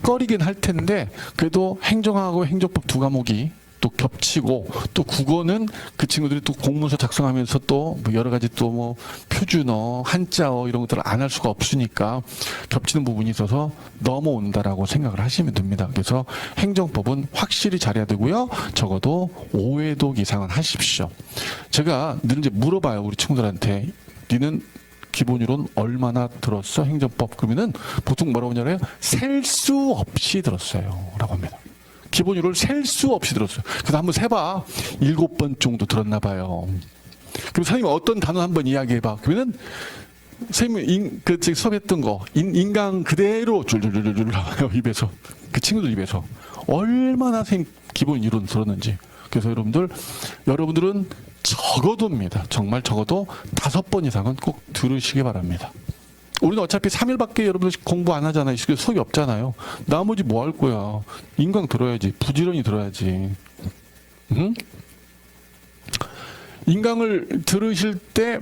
[SPEAKER 1] 꺼리긴 할 텐데 그래도 행정하고 행정법 두 과목이 또 겹치고 또 국어는 그 친구들이 또 공문서 작성하면서 또 여러 가지 또 뭐 표준어, 한자어 이런 것들을 안 할 수가 없으니까 겹치는 부분이 있어서 넘어온다라고 생각을 하시면 됩니다. 그래서 행정법은 확실히 잘해야 되고요. 적어도 5회독 이상은 하십시오. 제가 늘 이제 물어봐요. 우리 친구들한테. 니는 기본이론 얼마나 들었어? 행정법. 그러면은 보통 뭐라고 하냐면 셀 수 없이 들었어요. 라고 합니다. 기본이론을 셀 수 없이 들었어요. 그래서 한번 세봐. 7번 정도 들었나 봐요. 그럼 선생님 어떤 단어 한번 이야기해봐. 그러면은 선생님이 그 수업했던 거 인강 그대로 줄줄줄줄 나와요. 입에서. 그 친구들 입에서. 얼마나 선생님 기본 이론 들었는지. 그래서 여러분들은 적어도입니다. 정말 적어도 5번 이상은 꼭 들으시기 바랍니다. 우리는 어차피 3일밖에 여러분들 공부 안 하잖아요. 수업이 없잖아요. 나머지 뭐 할 거야. 인강 들어야지. 부지런히 들어야지. 응? 인강을 들으실 때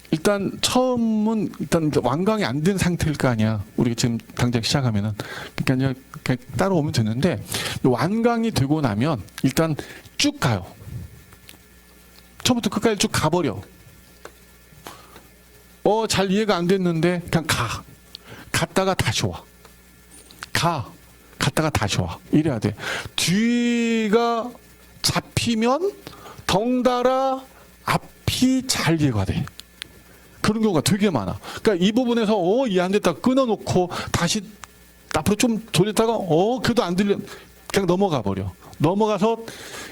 [SPEAKER 1] 일단 처음은 일단 완강이 안 된 상태일 거 아니야. 우리가 지금 당장 시작하면은 그러니까 그냥 따라오면 되는데 완강이 되고 나면 일단 쭉 가요. 처음부터 끝까지 쭉 가버려. 잘 이해가 안 됐는데 그냥 가. 갔다가 다시 와. 갔다가 다시 와. 이래야 돼. 뒤가 잡히면 덩달아 앞이 잘 이해가 돼. 그런 경우가 되게 많아. 그러니까 이 부분에서 이해 안 됐다 끊어놓고 다시 앞으로 좀 돌렸다가 그래도 안 들려 그냥 넘어가 버려. 넘어가서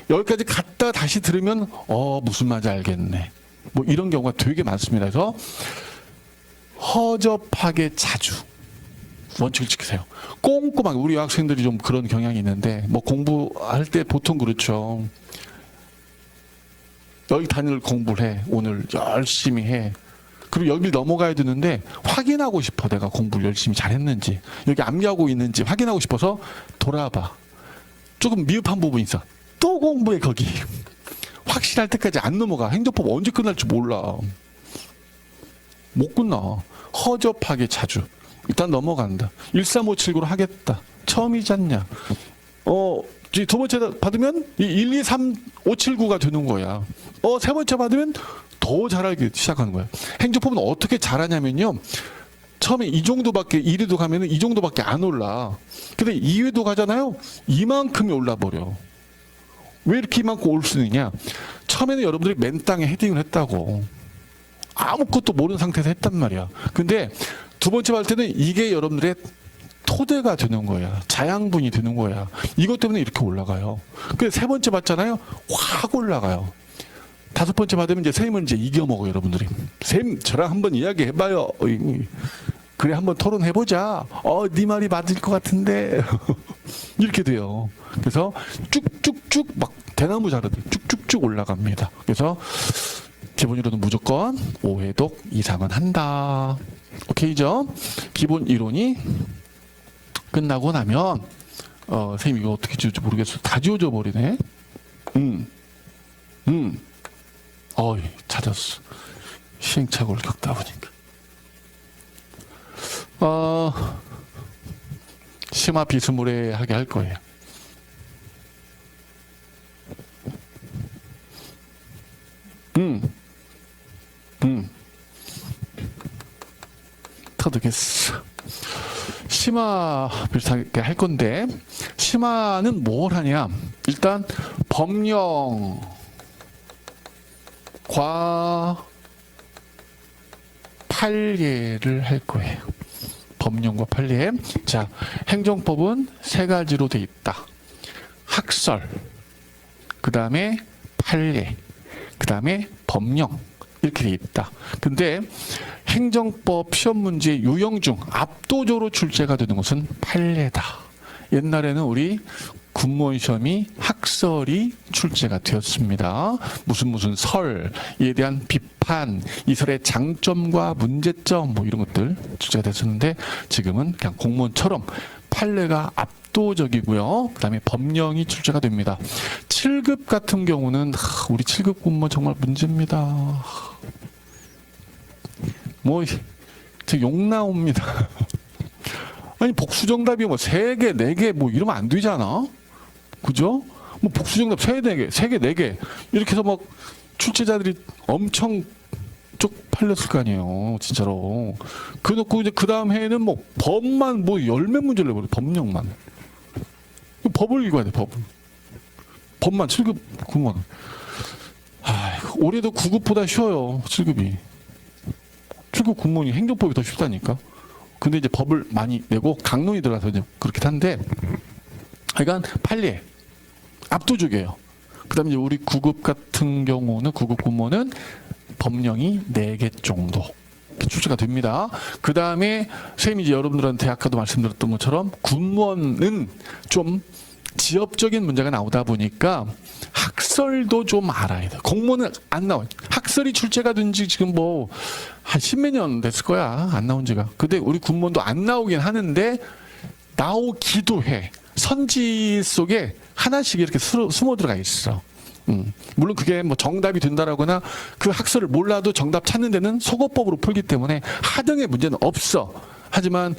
[SPEAKER 1] 여기까지 갔다 다시 들으면 무슨 말인지 알겠네. 뭐 이런 경우가 되게 많습니다. 그래서 허접하게 자주 원칙을 지키세요. 꼼꼼하게. 우리 여학생들이 좀 그런 경향이 있는데 뭐 공부할 때 보통 그렇죠. 여기 단위를 공부를 해. 오늘 열심히 해. 그리고 여길 넘어가야 되는데 확인하고 싶어. 내가 공부를 열심히 잘했는지 여기 암기하고 있는지 확인하고 싶어서 돌아봐. 조금 미흡한 부분이 있어. 또 공부해 거기. 확실할 때까지 안 넘어가. 행정법 언제 끝날지 몰라. 못 끝나. 허접하게 자주. 일단 넘어간다. 13579로 하겠다. 처음이지 않냐. 두 번째 받으면 1, 2, 3, 5, 7, 9가 되는 거야. 세 번째 받으면 더 잘하기 시작하는 거야. 행정법은 어떻게 잘하냐면요. 처음에 이 정도밖에 1회도 가면은 이 정도밖에 안 올라. 근데 2회도 가잖아요. 이만큼이 올라버려. 왜 이렇게 이만큼 올 수 있느냐? 처음에는 여러분들이 맨 땅에 헤딩을 했다고. 아무것도 모르는 상태에서 했단 말이야. 근데 두 번째 받을 때는 이게 여러분들의 토대가 되는 거야. 자양분이 되는 거야. 이것 때문에 이렇게 올라가요. 근데 세 번째 받잖아요. 확 올라가요. 다섯 번째 받으면 이제 선생님은 이제 이겨먹어요, 여러분들이. 선생님, 저랑 한번 이야기해봐요. 그래, 한번 토론해보자. 네 말이 맞을 것 같은데. 이렇게 돼요. 그래서 쭉쭉쭉 막 대나무 자르듯 쭉쭉쭉 올라갑니다. 그래서 기본 이론은 무조건 5회독 이상은 한다. 오케이죠? 기본 이론이 끝나고 나면 선생님 이거 어떻게 지울지 모르겠어. 다 지워져 버리네. 어이, 찾았어. 시행착오를 겪다 보니까. 심화 비스무리하게 할 거예요. 터득했어. 심화 비슷하게 할 건데, 심화는 뭘 하냐? 일단 법령과 판례를 할 거예요. 법령과 판례. 자, 행정법은 세 가지로 돼 있다. 학설, 그 다음에 판례, 그 다음에 법령, 이렇게 돼 있다. 근데 행정법 시험 문제 유형 중 압도적으로 출제가 되는 것은 판례다. 옛날에는 우리 군무원 시험이 학설이 출제가 되었습니다. 무슨 설에 대한 비판, 이 설의 장점과 문제점 뭐 이런 것들 출제가 됐었는데, 지금은 그냥 공무원처럼 판례가 압도적이고요. 그 다음에 법령이 출제가 됩니다. 7급 같은 경우는 우리 7급 공무원 정말 문제입니다. 뭐 저 욕 나옵니다. 아니 복수정답이 뭐 3개, 4개 뭐 이러면 안 되잖아. 그죠? 뭐 복수정답 3개, 4개 이렇게 해서 막 출제자들이 엄청 쪽팔렸을 거 아니에요. 진짜로. 그래놓고 이제 그 다음 해에는 뭐 법만 뭐 10몇 문제를 내버려. 법령만. 법을 읽어야 돼. 법만 7급 공무원. 올해도 9급보다 쉬워요. 7급이. 7급 공무원이 행정법이 더 쉽다니까. 근데 이제 법을 많이 내고 강론이 들어가서 이제 그렇게 한데, 하여간 판례 압도적이에요. 그 다음에 이제 우리 9급 같은 경우는 9급 공무원은 법령이 4개 정도 출제가 됩니다. 그 다음에 선생님이 이제 여러분들한테 아까도 말씀드렸던 것처럼 군무원은 좀 지역적인 문제가 나오다 보니까 학설도 좀 알아야 돼. 공무원은 안 나와요. 학설이 출제가 된 지 지금 뭐 한 10몇 년 됐을 거야. 안 나온 지가. 근데 우리 군무원도 안 나오긴 하는데 나오기도 해. 선지 속에 하나씩 이렇게 숨어 들어가 있어. 물론 그게 뭐 정답이 된다라거나 그 학설을 몰라도 정답 찾는 데는 속어법으로 풀기 때문에 하등의 문제는 없어. 하지만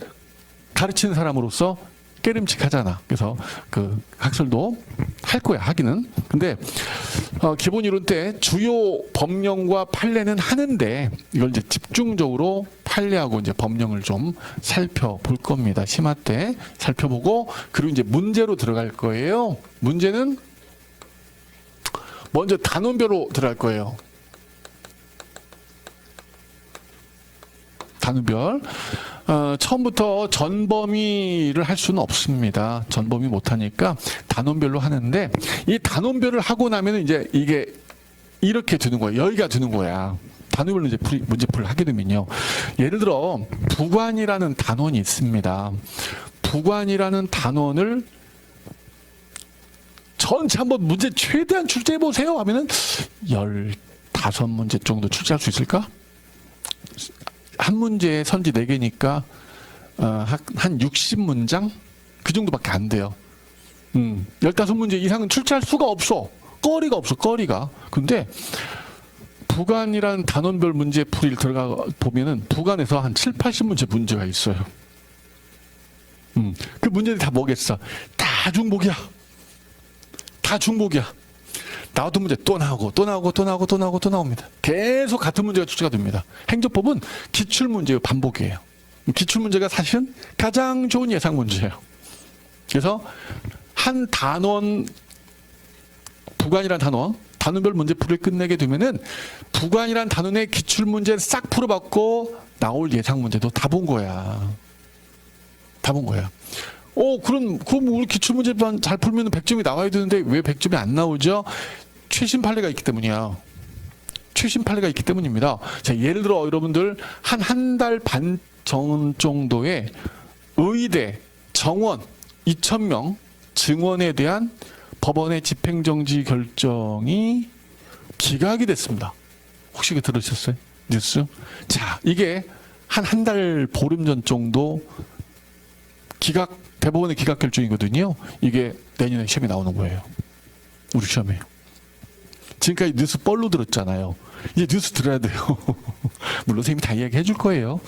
[SPEAKER 1] 가르치는 사람으로서 깨름칙하잖아. 그래서 그 학설도 할 거야, 하기는. 근데 기본 이론 때 주요 법령과 판례는 하는데 이걸 이제 집중적으로 판례하고 이제 법령을 좀 살펴볼 겁니다. 심화 때 살펴보고, 그리고 이제 문제로 들어갈 거예요. 문제는 먼저 단원별로 들어갈 거예요. 단원별. 처음부터 전범위를 할 수는 없습니다. 전범위 못하니까 단원별로 하는데, 이 단원별을 하고 나면 이제 이게 이렇게 되는 거예요. 여기가 되는 거야. 단원별로 이제 문제풀이를 하게 되면요. 예를 들어 부관이라는 단원이 있습니다. 부관이라는 단원을 전체 한번 문제 최대한 출제해 보세요 하면은 15문제 정도 출제할 수 있을까? 한 문제에 선지 4개니까 한 60문장? 그 정도밖에 안 돼요. 15문제 이상은 출제할 수가 없어. 거리가 없어, 거리가. 근데 부관이라는 단원별 문제 풀이를 들어가 보면은 부관에서 한 7, 80문제 문제가 있어요. 그 문제들이 다 뭐겠어? 다 중복이야. 다 중복이야. 나왔던 문제 또 나오고 또 나오고 또 나오고 또 나오고 또 나옵니다. 계속 같은 문제가 출제가 됩니다. 행정법은 기출문제의 반복이에요. 기출문제가 사실은 가장 좋은 예상 문제예요. 그래서 한 단원, 부관이라는 단원, 단원별 문제풀이를 끝내게 되면은 부관이라는 단원의 기출문제를 싹 풀어봤고 나올 예상 문제도 다 본 거야. 다 본 거야. 그럼 우리 기출문제만 잘 풀면 100점이 나와야 되는데 왜 100점이 안 나오죠? 최신 판례가 있기 때문이야. 최신 판례가 있기 때문입니다. 자, 예를 들어 여러분들 한 달 반 전 정도의 의대, 정원 2,000명 증원에 대한 법원의 집행정지 결정이 기각이 됐습니다. 혹시 그 들으셨어요? 뉴스? 자, 이게 한 달 보름 전 정도 기각 대법원의 기각결정이거든요. 이게 내년에 시험에 나오는 거예요. 우리 시험에. 지금까지 뉴스 뻘로 들었잖아요. 이제 뉴스 들어야 돼요. 물론 선생님이 다 이야기해 줄 거예요.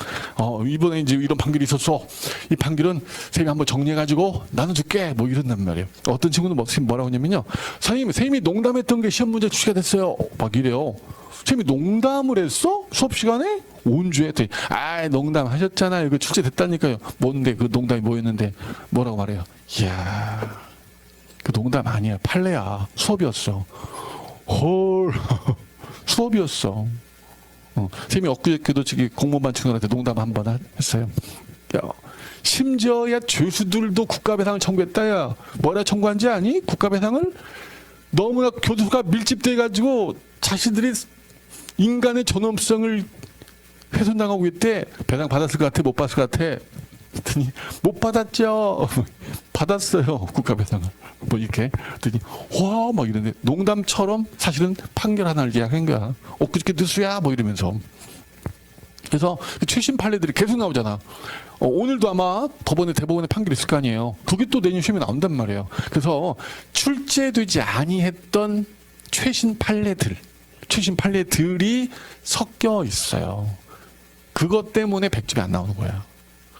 [SPEAKER 1] 이번에 이제 이런 판결이 있었어. 이 판결은 선생님이 한번 정리해가지고 나눠줄게. 뭐 이런단 말이에요. 어떤 친구는 뭐라고 하냐면요. 선생님이 농담했던 게 시험 문제 출시가 됐어요. 막 이래요. 선생님이 농담을 했어? 수업 시간에? 온주에? 농담 하셨잖아요. 이거 출제됐다니까요. 뭔데 그 농담이 뭐였는데 뭐라고 말해요. 이야, 그 농담 아니야. 판례야. 수업이었어. 헐. 수업이었어. 선생님이 엊그저께도 공무원반 친구들한테 농담 한 번 했어요. 야, 심지어야 죄수들도 국가배상을 청구했다. 야, 뭐라 청구한지 아니? 국가배상을? 너무나 교수가 밀집돼가지고 자신들이 인간의 존엄성을 훼손당하고 있대. 배상 받았을 것 같아? 못 받았을 것 같아? 그랬더니 못 받았죠. 받았어요. 국가배상을. 뭐 이렇게. 그랬더니 와 막 이러는데 농담처럼 사실은 판결 하나를 이야기한 거야. 엊그저께 뉴스야 뭐 이러면서. 그래서 최신 판례들이 계속 나오잖아. 오늘도 아마 대법원에 판결이 있을 거 아니에요. 그게 또 내년 시험에 나온단 말이에요. 그래서 출제되지 아니했던 최신 판례들이 섞여 있어요. 그것 때문에 100점이 안 나오는 거야.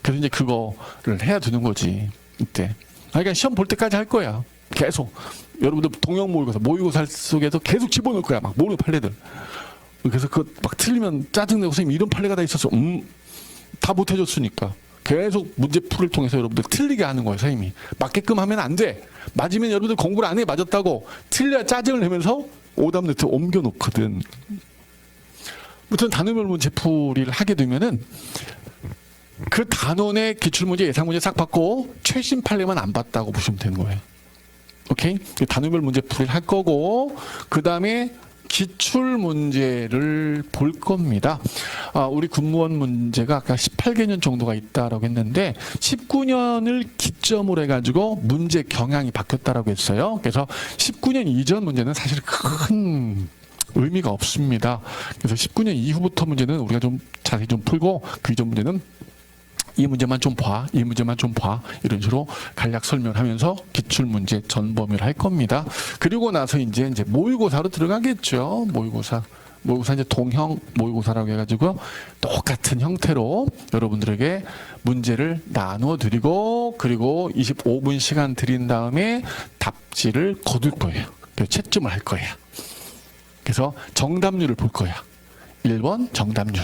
[SPEAKER 1] 그래서 이제 그거를 해야 되는 거지. 이때. 그러니까 시험 볼 때까지 할 거야. 계속. 여러분들 동영 모의고사 속에서 계속 집어넣을 거야. 막 모르는 판례들. 그래서 그거 막 틀리면 짜증내고 선생님 이런 판례가 다 있었어. 다 못 해줬으니까. 계속 문제풀을 통해서 여러분들 틀리게 하는 거예요. 선생님이. 맞게끔 하면 안 돼. 맞으면 여러분들 공부를 안 해. 맞았다고. 틀려야 짜증을 내면서 오답 노트 옮겨놓거든. 아무튼 단원별 문제풀이를 하게 되면은 그 단원의 기출문제, 예상문제 싹 받고 최신 판례만 안 봤다고 보시면 되는 거예요. 오케이? 단원별 문제풀이를 할 거고 그 다음에 기출문제를 볼 겁니다. 우리 군무원 문제가 아까 18개년 정도가 있다라고 했는데 19년을 기점으로 해가지고 문제 경향이 바뀌었다라고 했어요. 그래서 19년 이전 문제는 사실 큰 의미가 없습니다. 그래서 19년 이후부터 문제는 우리가 좀 자세히 좀 풀고 그 이전 문제는 이 문제만 좀 봐, 이 문제만 좀 봐, 이런 식으로 간략 설명하면서 기출문제 전범위를 할 겁니다. 그리고 나서 이제 모의고사로 들어가겠죠. 모의고사 이제 동형 모의고사라고 해가지고 똑같은 형태로 여러분들에게 문제를 나누어 드리고 그리고 25분 시간 드린 다음에 답지를 거둘 거예요. 채점을 할 거예요. 그래서 정답률을 볼 거야. 1번 정답률,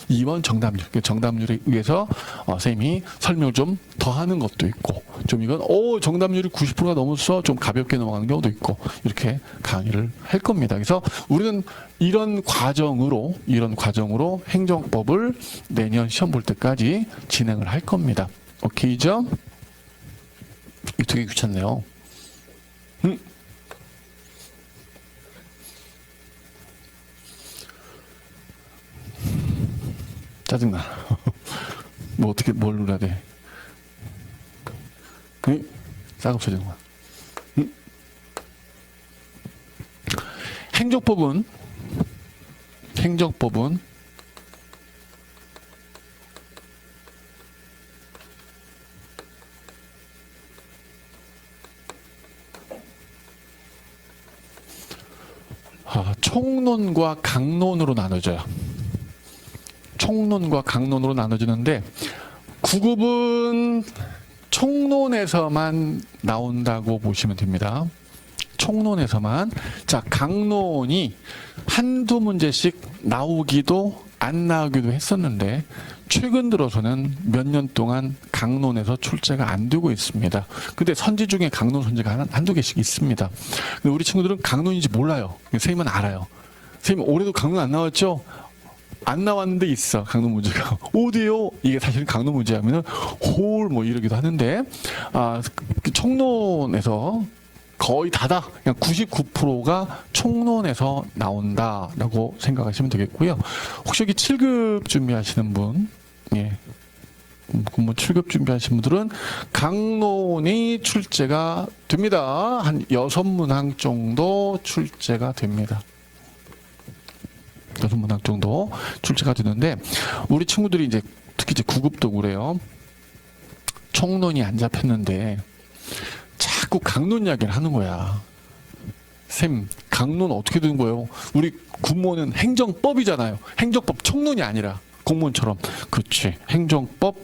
[SPEAKER 1] 2번 정답률. 정답률에 의해서 선생님이 설명을 좀 더 하는 것도 있고, 좀 이건 정답률이 90%가 넘었어, 좀 가볍게 넘어가는 경우도 있고, 이렇게 강의를 할 겁니다. 그래서 우리는 이런 과정으로 행정법을 내년 시험 볼 때까지 진행을 할 겁니다. 오케이죠? 이거 되게 귀찮네요. 짜증나. 뭐 어떻게 뭘 눌러야 돼? 싹 없어지는구나. 행정법은 총론과 강론으로 나눠져요. 총론과 강론으로 나눠지는데 9급은 총론에서만 나온다고 보시면 됩니다. 총론에서만. 자, 강론이 한두 문제씩 나오기도 안 나오기도 했었는데 최근 들어서는 몇 년 동안 강론에서 출제가 안 되고 있습니다. 근데 선지 중에 강론 선지가 한두 개씩 있습니다. 근데 우리 친구들은 강론인지 몰라요. 선생님은 알아요. 선생님 올해도 강론 안 나왔죠? 안 나왔는데 있어, 강론 문제가. 어디요? 이게 사실은 강론 문제 하면은 뭐 이러기도 하는데, 총론에서 거의 다다, 그냥 99%가 총론에서 나온다라고 생각하시면 되겠고요. 혹시 여기 7급 준비하시는 분, 공무원 7급 준비하시는 분들은 강론이 출제가 됩니다. 한 6문항 정도 출제가 됩니다. 6문항 정도 출제가 되는데, 우리 친구들이 특히 9급도 그래요. 총론이 안 잡혔는데 자꾸 강론 이야기를 하는 거야. 쌤, 강론 어떻게 되는 거예요? 우리 군무원은 행정법이잖아요. 행정법 총론이 아니라 공무원처럼. 그렇지. 행정법.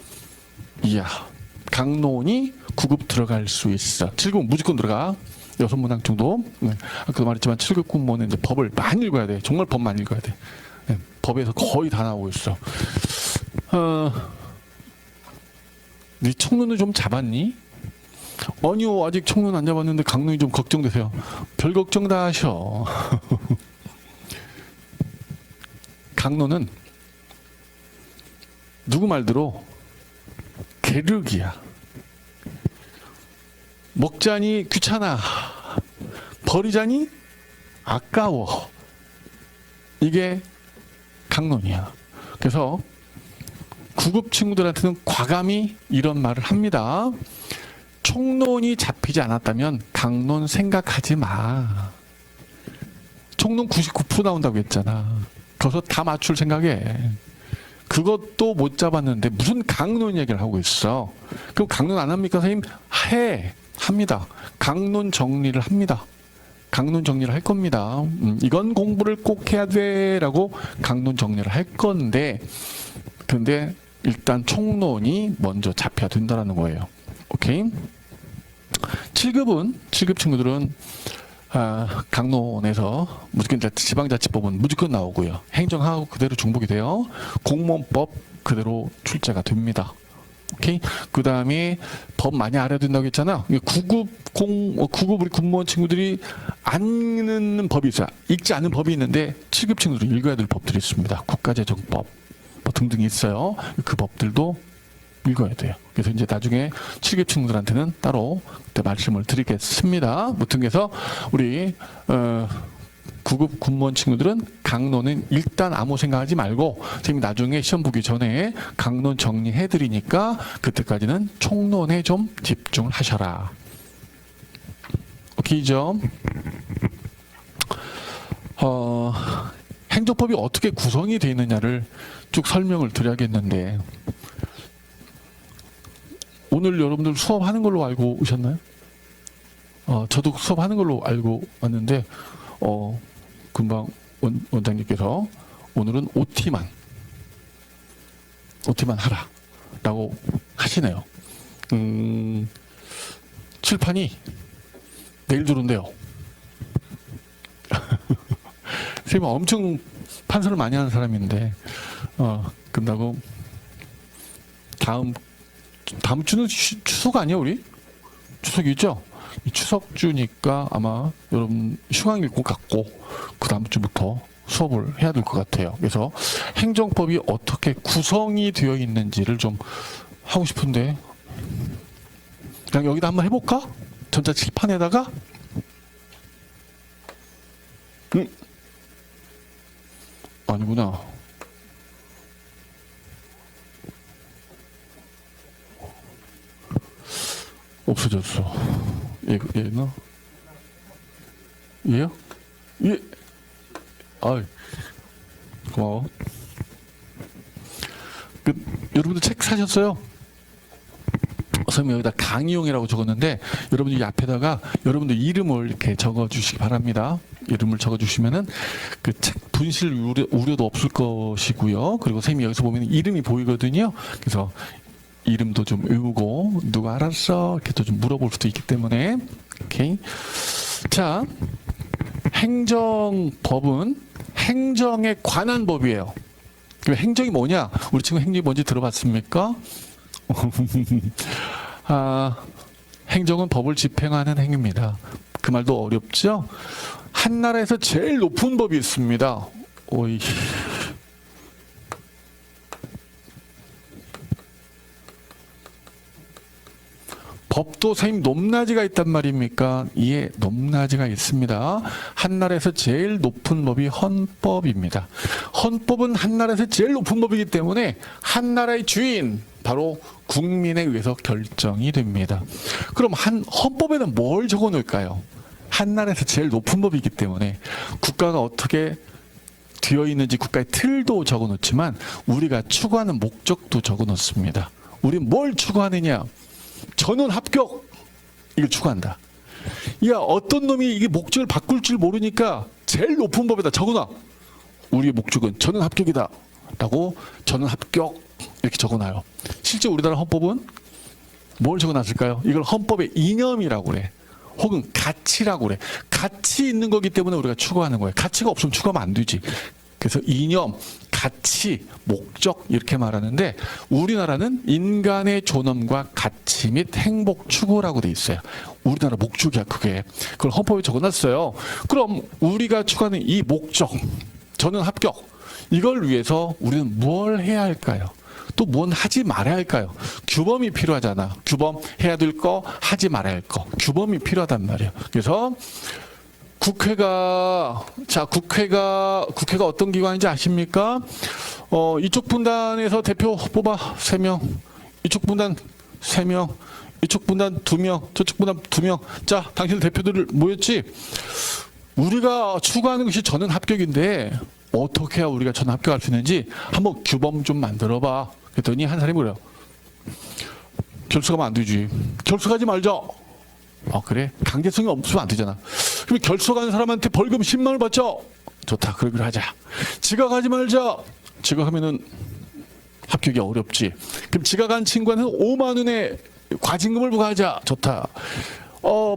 [SPEAKER 1] 이야. 강론이 9급 들어갈 수 있어. 7급 무조건 들어가. 6문항 정도. 네. 아까도 말했지만 7급 공무원은 이제 법을 많이 읽어야 돼. 정말 법 많이 읽어야 돼. 네. 법에서 거의 다 나오고 있어. 네 총론을 좀 잡았니? 아니요, 아직 총론 안 잡았는데 강론이 좀 걱정되세요. 별 걱정 다 하셔. 강론은 누구 말대로 계륵이야. 먹자니 귀찮아. 버리자니 아까워. 이게 강론이야. 그래서 9급 친구들한테는 과감히 이런 말을 합니다. 총론이 잡히지 않았다면 강론 생각하지 마. 총론 99% 나온다고 했잖아. 거기서 다 맞출 생각해. 그것도 못 잡았는데 무슨 강론 얘기를 하고 있어. 그럼 강론 안 합니까, 선생님? 합니다. 강론 정리를 합니다. 강론 정리를 할 겁니다. 이건 공부를 꼭 해야 돼라고 강론 정리를 할 건데, 근데 일단 총론이 먼저 잡혀야 된다는 거예요. 오케이? 7급 친구들은 강론에서 무조건 지방자치법은 무조건 나오고요. 행정하고 그대로 중복이 돼요. 공무원법 그대로 출제가 됩니다. 오케이? 그 다음에 법 많이 알아야 된다고 했잖아. 9급 우리 군무원 친구들이 안 읽는 법이 있어요. 읽지 않는 법이 있는데 7급 친구들은 읽어야 될 법들이 있습니다. 국가재정법 뭐 등등이 있어요. 그 법들도 읽어야 돼요. 그래서 이제 나중에 7급 친구들한테는 따로 그때 말씀을 드리겠습니다. 무튼 그래서 우리 9급 군무원 친구들은 강론은 일단 아무 생각하지 말고 선생님이 나중에 시험 보기 전에 강론 정리해 드리니까 그때까지는 총론에 좀 집중을 하셔라. 오케이죠? 행정법이 어떻게 구성이 되어 있느냐를 쭉 설명을 드려야겠는데, 오늘 여러분들 수업하는 걸로 알고 오셨나요? 저도 수업하는 걸로 알고 왔는데 금방 원장님께서 오늘은 OT만 하라 라고 하시네요. 칠판이 내일 들어온대요. 선생님 엄청 판서를 많이 하는 사람인데 끝나고 다음 주는 추석 아니야 우리? 추석이죠? 이 추석주니까 아마 여러분 휴강일 것 같고 그 다음 주부터 수업을 해야 될 것 같아요. 그래서 행정법이 어떻게 구성이 되어 있는지를 좀 하고 싶은데 그냥 여기다 한번 해볼까? 전자칠판에다가 아니구나. 없어졌어. 얘나? 얘요? 얘. 아이, 고마워. 여러분들 책 사셨어요? 선생님 여기다 강의용이라고 적었는데 여러분들 이 앞에다가 여러분들 이름을 이렇게 적어주시기 바랍니다. 이름을 적어주시면은 그 책 분실 우려도 없을 것이고요. 그리고 선생님이 여기서 보면 이름이 보이거든요. 그래서 이름도 좀 외우고 누가 알았어? 이렇게 또 좀 물어볼 수도 있기 때문에. 오케이. 자, 행정법은 행정에 관한 법이에요. 행정이 뭐냐? 우리 친구 행정이 뭔지 들어봤습니까? 행정은 법을 집행하는 행위입니다. 그 말도 어렵죠? 한 나라에서 제일 높은 법이 있습니다. 오이. 법도 선생님 높낮이가 있단 말입니까? 예, 높낮이가 있습니다. 한 나라에서 제일 높은 법이 헌법입니다. 헌법은 한 나라에서 제일 높은 법이기 때문에 한 나라의 주인, 바로 국민에 의해서 결정이 됩니다. 그럼 헌법에는 뭘 적어 놓을까요? 한 나라에서 제일 높은 법이기 때문에 국가가 어떻게 되어 있는지 국가의 틀도 적어 놓지만 우리가 추구하는 목적도 적어 놓습니다. 우리 뭘 추구하느냐? 전원 합격 이걸 추구한다. 야, 어떤 놈이 이게 목적을 바꿀 줄 모르니까 제일 높은 법에다 적어놔. 우리의 목적은 전원 합격이다 라고 전원 합격 이렇게 적어놔요. 실제 우리나라 헌법은 뭘 적어놨을까요? 이걸 헌법의 이념이라고 그래. 혹은 가치라고 그래. 가치 있는 거기 때문에 우리가 추구하는 거예요. 가치가 없으면 추구하면 안 되지. 그래서 이념, 가치, 목적 이렇게 말하는데 우리나라는 인간의 존엄과 가치 및 행복 추구라고 돼 있어요. 우리나라 목적이야 그게. 그걸 헌법에 적어놨어요. 그럼 우리가 추구하는 이 목적, 전원 합격 이걸 위해서 우리는 뭘 해야 할까요? 또 뭔 하지 말아야 할까요? 규범이 필요하잖아. 규범 해야 될 거, 하지 말아야 할 거. 규범이 필요하단 말이에요. 그래서 국회가 어떤 기관인지 아십니까? 이쪽 분단에서 대표 뽑아 3명, 이쪽 분단 3명, 이쪽 분단 2명, 저쪽 분단 2명. 자, 당신 대표들을 모였지? 우리가 추구하는 것이 전원 합격인데 어떻게 해야 우리가 전원 합격할 수 있는지 한번 규범 좀 만들어봐. 그랬더니 한 사람이 그래요. 결석하면 안 되지. 결석하지 말자. 그래? 강제성이 없으면 안 되잖아. 그럼 결석하는 사람한테 벌금 10만 원을 받자. 좋다. 그러기로 하자. 지각하지 말자. 지각하면은 합격이 어렵지. 그럼 지각한 친구한테 5만 원의 과징금을 부과하자. 좋다.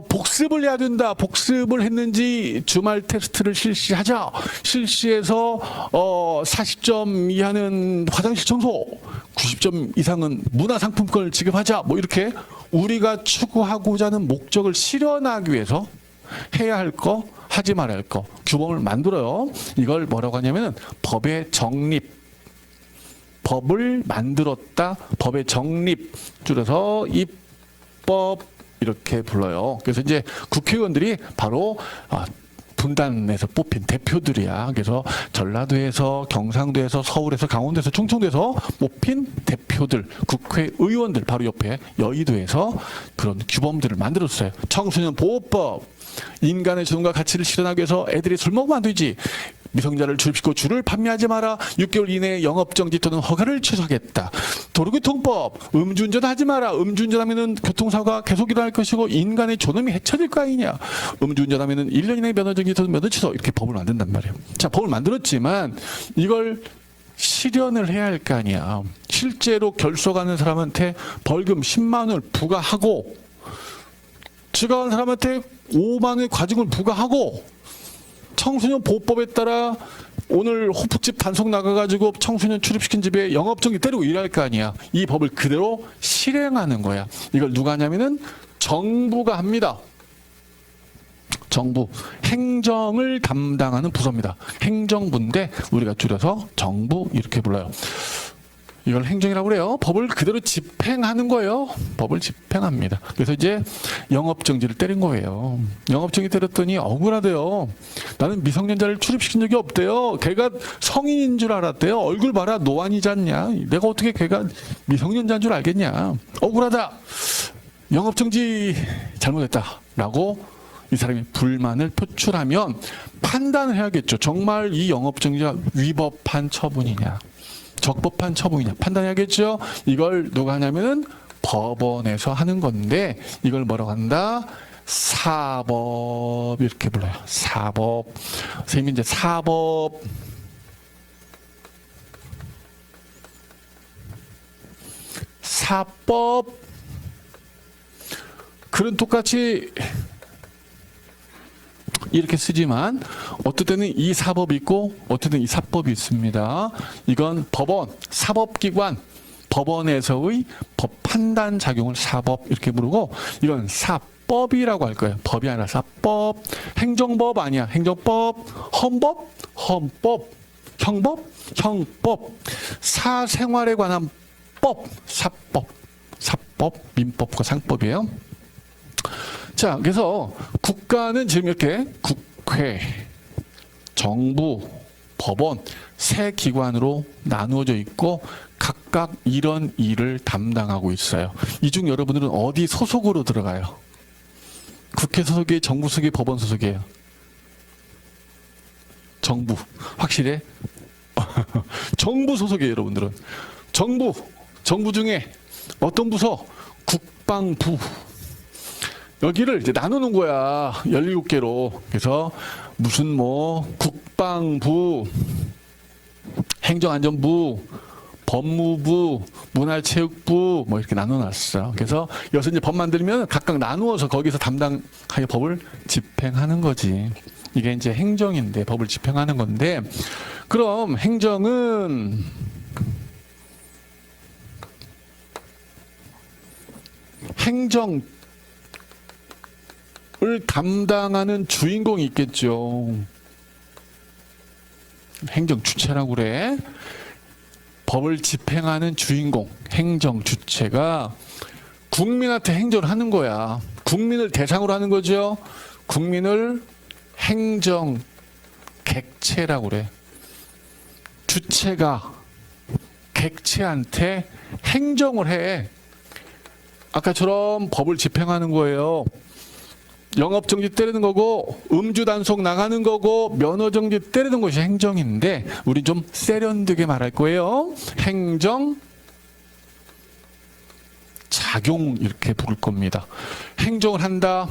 [SPEAKER 1] 복습을 해야 된다. 복습을 했는지 주말 테스트를 실시하자. 실시해서 40점 이하는 화장실 청소, 90점 이상은 문화상품권을 지급하자. 뭐 이렇게 우리가 추구하고자 하는 목적을 실현하기 위해서 해야 할 거, 하지 말아야 할 거 규범을 만들어요. 이걸 뭐라고 하냐면 법의 정립. 법을 만들었다. 법의 정립. 줄여서 입법 이렇게 불러요. 그래서 이제 국회의원들이 바로 분단에서 뽑힌 대표들이야. 그래서 전라도에서, 경상도에서, 서울에서, 강원도에서, 충청도에서 뽑힌 대표들, 국회의원들 바로 옆에 여의도에서 그런 규범들을 만들었어요. 청소년 보호법, 인간의 존엄과 가치를 실현하기 위해서 애들이 술 먹으면 안 되지. 미성년자를 출입시키고 주를 판매하지 마라. 6개월 이내에 영업정지 또는 허가를 취소하겠다. 도로교통법, 음주운전하지 마라. 음주운전하면은 교통사고가 계속 일어날 것이고 인간의 존엄이 해쳐질 거 아니냐. 음주운전하면은 1년 이내에 면허정지 또는 면허 취소 이렇게 법을 만든단 말이에요. 자, 법을 만들었지만 이걸 실현을 해야 할 거 아니야. 실제로 결석하는 사람한테 벌금 10만 원을 부과하고 지각한 사람한테 5만 원의 과징금을 부과하고 청소년 보호법에 따라 오늘 호프집 단속 나가가지고 청소년 출입시킨 집에 영업정지 때리고 일할 거 아니야. 이 법을 그대로 실행하는 거야. 이걸 누가 하냐면은 정부가 합니다. 정부, 행정을 담당하는 부서입니다. 행정부인데 우리가 줄여서 정부 이렇게 불러요. 이걸 행정이라고 그래요. 법을 그대로 집행하는 거예요. 법을 집행합니다. 그래서 이제 영업정지를 때린 거예요. 영업정지 때렸더니 억울하대요. 나는 미성년자를 출입시킨 적이 없대요. 걔가 성인인 줄 알았대요. 얼굴 봐라, 노안이지 않냐. 내가 어떻게 걔가 미성년자인 줄 알겠냐. 억울하다. 영업정지 잘못했다 라고 이 사람이 불만을 표출하면 판단을 해야겠죠. 정말 이 영업정지가 위법한 처분이냐 적법한 처분이냐 판단해야겠죠. 이걸 누가 하냐면은 법원에서 하는 건데 이걸 뭐라고 한다? 사법 이렇게 불러요. 사법. 선생님이 이제 사법 글은 똑같이 이렇게 쓰지만 어떨 때는 이 사법이 있고 어떨 때는 이 사법이 있습니다. 이건 법원, 사법기관, 법원에서의 법 판단 작용을 사법 이렇게 부르고 이건 사법이라고 할 거예요. 법이 아니라 사법. 행정법 아니야. 행정법. 헌법, 헌법. 형법, 형법. 사생활에 관한 법, 사법. 사법, 민법과 상법이에요. 자, 그래서 국가는 지금 이렇게 국회, 정부, 법원 세 기관으로 나누어져 있고 각각 이런 일을 담당하고 있어요. 이 중 여러분들은 어디 소속으로 들어가요? 국회 소속이에요? 정부 소속이에요? 법원 소속이에요? 정부. 확실해? 정부 소속이에요, 여러분들은. 정부 중에 어떤 부서? 국방부. 여기를 이제 나누는 거야. 17개로. 그래서 무슨 뭐 국방부, 행정안전부, 법무부, 문화체육부 뭐 이렇게 나눠놨어요. 그래서 여기서 이제 법 만들면 각각 나누어서 거기서 담당하게 법을 집행하는 거지. 이게 이제 행정인데 법을 집행하는 건데, 그럼 행정은 행정을 담당하는 주인공이 있겠죠. 행정 주체라고 그래. 법을 집행하는 주인공, 행정 주체가 국민한테 행정을 하는 거야. 국민을 대상으로 하는 거죠. 국민을 행정 객체라고 그래. 주체가 객체한테 행정을 해. 아까처럼 법을 집행하는 거예요. 영업정지 때리는 거고, 음주단속 나가는 거고, 면허정지 때리는 것이 행정인데, 우리 좀 세련되게 말할 거예요. 행정 작용 이렇게 부를 겁니다. 행정을 한다.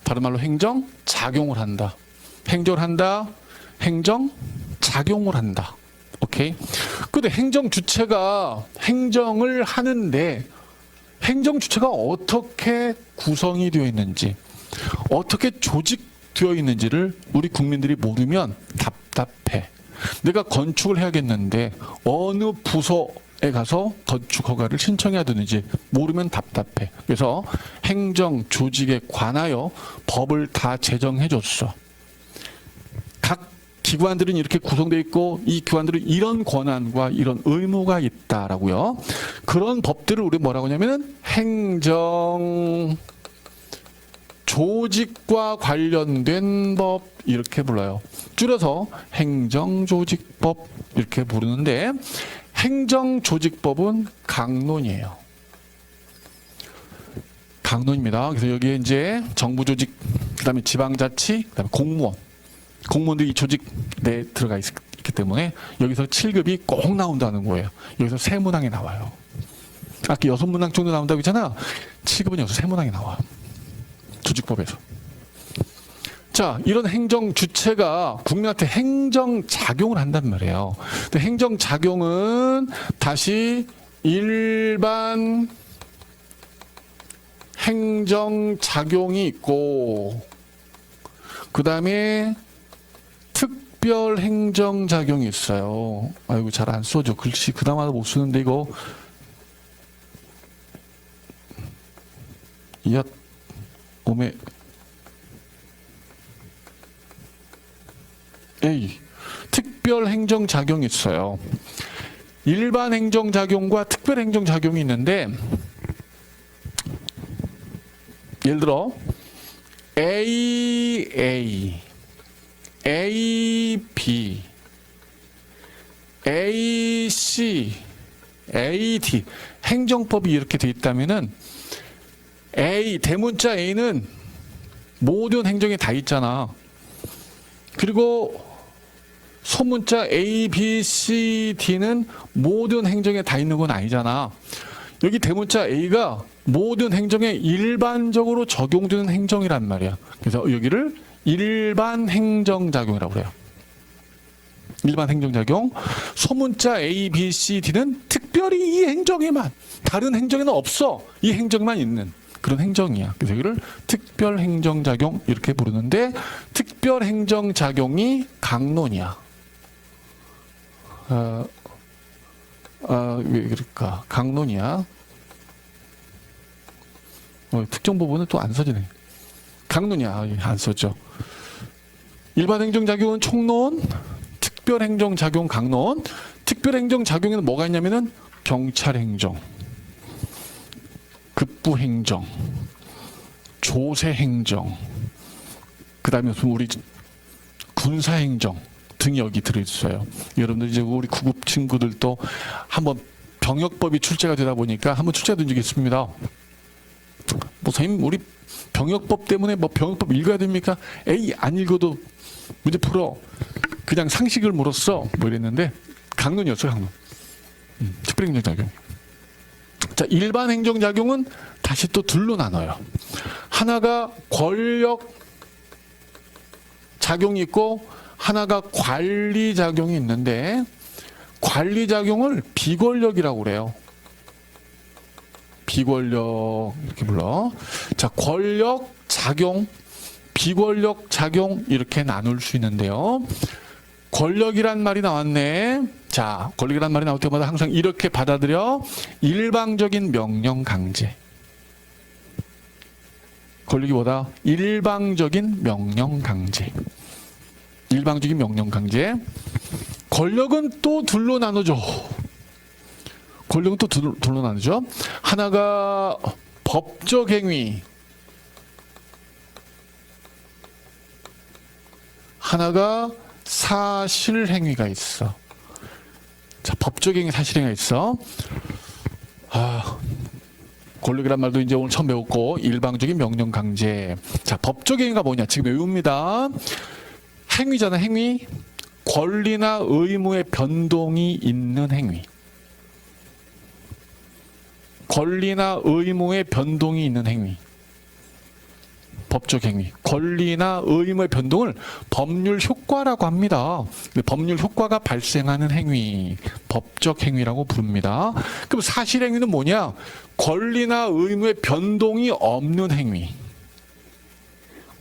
[SPEAKER 1] 다른 말로 행정 작용을 한다. 행정을 한다. 행정 작용을 한다. 오케이? 근데 행정 주체가 행정을 하는데, 행정 주체가 어떻게 구성이 되어 있는지, 어떻게 조직되어 있는지를 우리 국민들이 모르면 답답해. 내가 건축을 해야겠는데 어느 부서에 가서 건축 허가를 신청해야 되는지 모르면 답답해. 그래서 행정 조직에 관하여 법을 다 제정해 줬어. 각 기관들은 이렇게 구성되어 있고, 이 기관들은 이런 권한과 이런 의무가 있다라고요. 그런 법들을 우리 뭐라고 하냐면은 행정 조직과 관련된 법 이렇게 불러요. 줄여서 행정조직법 이렇게 부르는데, 행정조직법은 강론이에요. 강론입니다. 그래서 여기에 이제 정부조직, 그다음에 지방자치, 그다음에 공무원들이 이 조직 내에 들어가 있기 때문에 여기서 7급이 꼭 나온다는 거예요. 여기서 세 문항이 나와요. 아까 6문항 정도 나온다고 했잖아. 7급은 여기서 세 문항이 나와요. 조직법에서. 자, 이런 행정 주체가 국민한테 행정 작용을 한단 말이에요. 근데 행정 작용은 다시 일반 행정 작용이 있고, 그 다음에 특별 행정 작용이 있어요. 아이고, 잘 안 써져. 글씨 그나마 못 쓰는데 이거. 야, 오메. 에이. 특별 행정 작용이 있어요. 일반 행정 작용과 특별 행정 작용이 있는데, 예를 들어 AA, AB, AC, AD 행정법이 이렇게 돼 있다면은, A 대문자 A는 모든 행정에 다 있잖아. 그리고 소문자 A, B, C, D는 모든 행정에 다 있는 건 아니잖아. 여기 대문자 A가 모든 행정에 일반적으로 적용되는 행정이란 말이야. 그래서 여기를 일반 행정작용이라고 그래요. 일반 행정작용. 소문자 A, B, C, D는 특별히 이 행정에만, 다른 행정에는 없어. 이 행정만 있는 그런 행정이야. 그래서 여기를 특별 행정작용 이렇게 부르는데, 특별 행정작용이 강론이야. 왜 그럴까? 강론이야. 특정 부분은 또 안 써지네. 강론이야. 안 써져. 일반 행정작용은 총론, 특별행정작용 강론. 특별행정작용에는 뭐가 있냐면은 경찰행정, 급부행정, 조세행정, 그 다음에 우리 군사행정 등이 여기 들어있어요. 여러분들 이제 우리 구급 친구들도 한번 병역법이 출제가 되다 보니까 한번 출제가 된 적이 있습니다. 뭐 선생님 우리 병역법 때문에 뭐 병역법 읽어야 됩니까? 에이 안 읽어도 문제 풀어. 그냥 상식을 물었어. 뭐 이랬는데 강론이었어요. 강론. 특별행정작용. 자, 일반 행정작용은 다시 또 둘로 나눠요. 하나가 권력 작용이 있고 하나가 관리 작용이 있는데 관리 작용을 비권력이라고 그래요. 비권력 이렇게 불러. 자, 권력 작용, 비권력 작용 이렇게 나눌 수 있는데요. 권력이란 말이 나왔네. 자, 권력이란 말이 나올 때마다 항상 이렇게 받아들여. 일방적인 명령 강제. 권력이 뭐다? 일방적인 명령 강제. 일방적인 명령 강제. 권력은 또 둘로 나누죠. 권력은 또 둘로 나누죠. 하나가 법적 행위, 하나가 사실 행위가 있어. 자, 법적 행위, 사실 행위가 있어. 권력이란 말도 이제 오늘 처음 배웠고, 일방적인 명령 강제. 자, 법적 행위가 뭐냐? 지금 외웁니다. 행위잖아, 행위. 권리나 의무의 변동이 있는 행위. 권리나 의무의 변동이 있는 행위. 법적 행위. 권리나 의무의 변동을 법률 효과라고 합니다. 법률 효과가 발생하는 행위. 법적 행위라고 부릅니다. 그럼 사실 행위는 뭐냐? 권리나 의무의 변동이 없는 행위.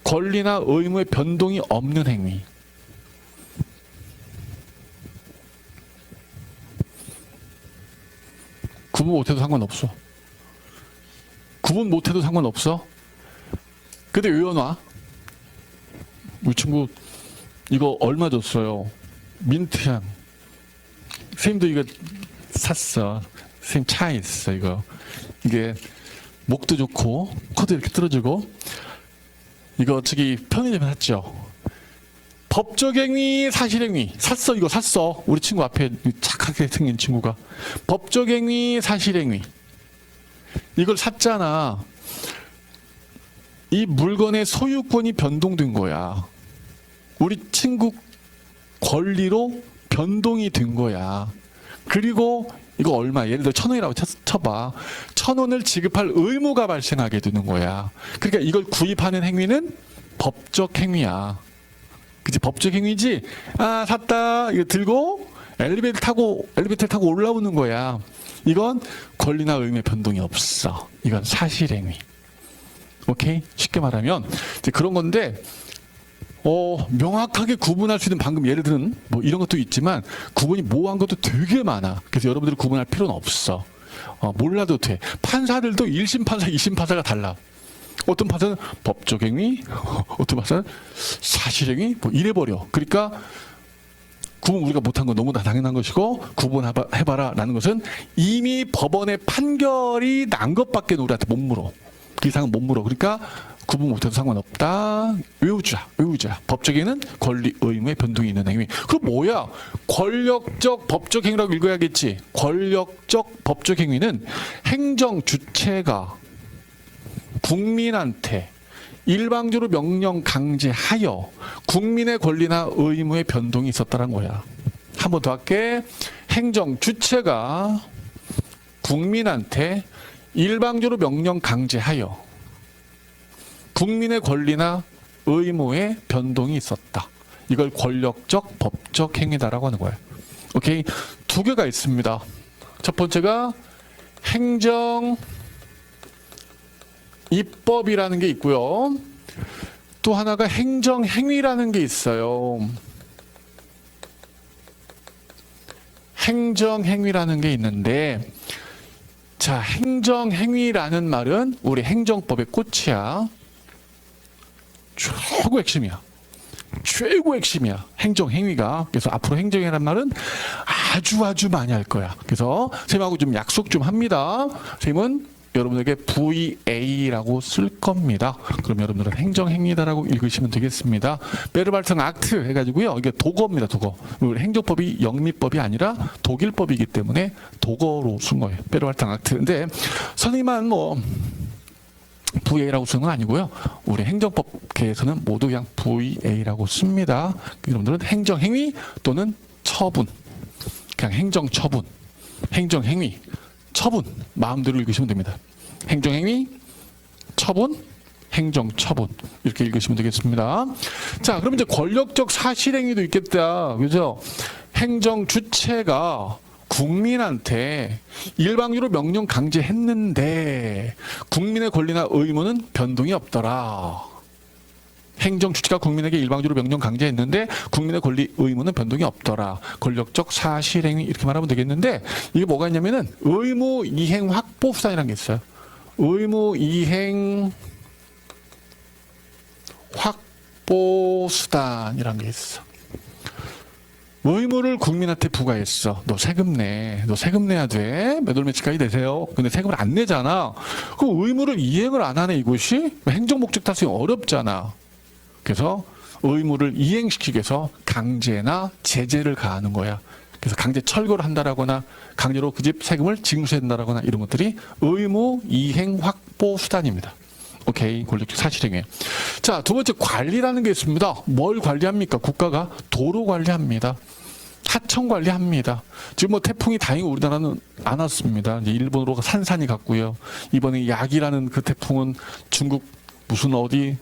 [SPEAKER 1] 권리나 의무의 변동이 없는 행위. 구분 못해도 상관없어. 구분 못해도 상관없어. 근데 외워놔. 우리 친구 이거 얼마 줬어요? 민트향. 선생님도 이거 샀어. 선생님 차에 있어 이거. 이게 목도 좋고 코도 이렇게 뚫어주고. 이거 저기 편의점에 샀죠. 법적 행위, 사실 행위. 샀어, 이거 샀어. 우리 친구 앞에 착하게 생긴 친구가. 법적 행위, 사실 행위. 이걸 샀잖아. 이 물건의 소유권이 변동된 거야. 우리 친구 권리로 변동이 된 거야. 그리고 이거 얼마? 예를 들어 1,000원이라고 쳐봐. 1,000원을 지급할 의무가 발생하게 되는 거야. 그러니까 이걸 구입하는 행위는 법적 행위야. 그치? 법적 행위지? 아, 샀다. 이거 들고 엘리베이터 타고 올라오는 거야. 이건 권리나 의무의 변동이 없어. 이건 사실 행위. 오케이? 쉽게 말하면 이제 그런 건데 명확하게 구분할 수 있는 방금 예를 들은 뭐 이런 것도 있지만 구분이 모호한 것도 되게 많아. 그래서 여러분들이 구분할 필요는 없어. 몰라도 돼. 판사들도 1심 판사, 2심 판사가 달라. 어떤 판사는 법적 행위, 어떤 판사는 사실 행위, 뭐 이래버려. 그러니까 구분 우리가 못한 건 너무나 당연한 것이고 구분해봐라 라는 것은 이미 법원의 판결이 난 것밖에 우리한테 못 물어. 그 이상은 못 물어. 그러니까 구분 못해도 상관없다. 외우자. 법적 행위는 권리, 의무의 변동이 있는 행위. 그럼 뭐야? 권력적 법적 행위라고 읽어야겠지. 권력적 법적 행위는 행정 주체가 국민한테 일방적으로 명령 강제하여 국민의 권리나 의무의 변동이 있었다는 거야. 한 번 더 할게. 행정 주체가 국민한테 일방적으로 명령 강제하여 국민의 권리나 의무의 변동이 있었다. 이걸 권력적 법적 행위다라고 하는 거예요. 오케이. 두 개가 있습니다. 첫 번째가 행정 입법이라는 게 있고요. 또 하나가 행정행위라는 게 있어요. 행정행위라는 게 있는데, 자, 행정행위라는 말은 우리 행정법의 꽃이야. 최고 핵심이야. 최고 핵심이야. 행정행위가. 그래서 앞으로 행정행위라는 말은 아주 많이 할 거야. 그래서 선생님하고 좀 약속 좀 합니다. 선생님은 여러분에게 VA라고 쓸 겁니다. 그럼 여러분들은 행정행위다라고 읽으시면 되겠습니다. 베르발튼 악트 해가지고요. 이게 독어입니다. 독어. 행정법이 영미법이 아니라 독일법이기 때문에 독어로 쓴 거예요. 베르발튼 악트. 근데 선생님만 뭐 VA라고 쓰는 건 아니고요. 우리 행정법계에서는 모두 그냥 VA라고 씁니다. 여러분들은 행정행위 또는 처분, 그냥 행정처분, 행정행위 처분 마음대로 읽으시면 됩니다. 행정행위, 처분, 행정처분 이렇게 읽으시면 되겠습니다. 자, 그럼 이제 권력적 사실행위도 있겠다. 그죠? 행정 주체가 국민한테 일방적으로 명령 강제했는데 국민의 권리나 의무는 변동이 없더라. 행정 주체가 국민에게 일방적으로 명령 강제했는데 국민의 권리 의무는 변동이 없더라. 권력적 사실행위 이렇게 말하면 되겠는데 이게 뭐가 있냐면은 의무 이행 확보 수단이라는 게 있어요. 의무 이행 확보 수단이라는 게 있어. 의무를 국민한테 부과했어. 너 세금 내. 너 세금 내야 돼. 몇 월 며칠까지 내세요. 근데 세금을 안 내잖아. 그 의무를 이행을 안 하네 이곳이. 행정 목적 달성이 어렵잖아. 그래서 의무를 이행시키기 위해서 강제나 제재를 가하는 거야. 그래서 강제 철거를 한다라거나 강제로 그 집 세금을 징수해야 된다라거나 이런 것들이 의무 이행 확보 수단입니다. 오케이. 권력적 사실행위. 자, 두 번째 관리라는 게 있습니다. 뭘 관리합니까? 국가가 도로 관리합니다. 하천 관리합니다. 지금 뭐 태풍이 다행히 우리나라는 안 왔습니다. 이제 일본으로 산산이 갔고요. 이번에 약이라는 그 태풍은 중국 무슨 어디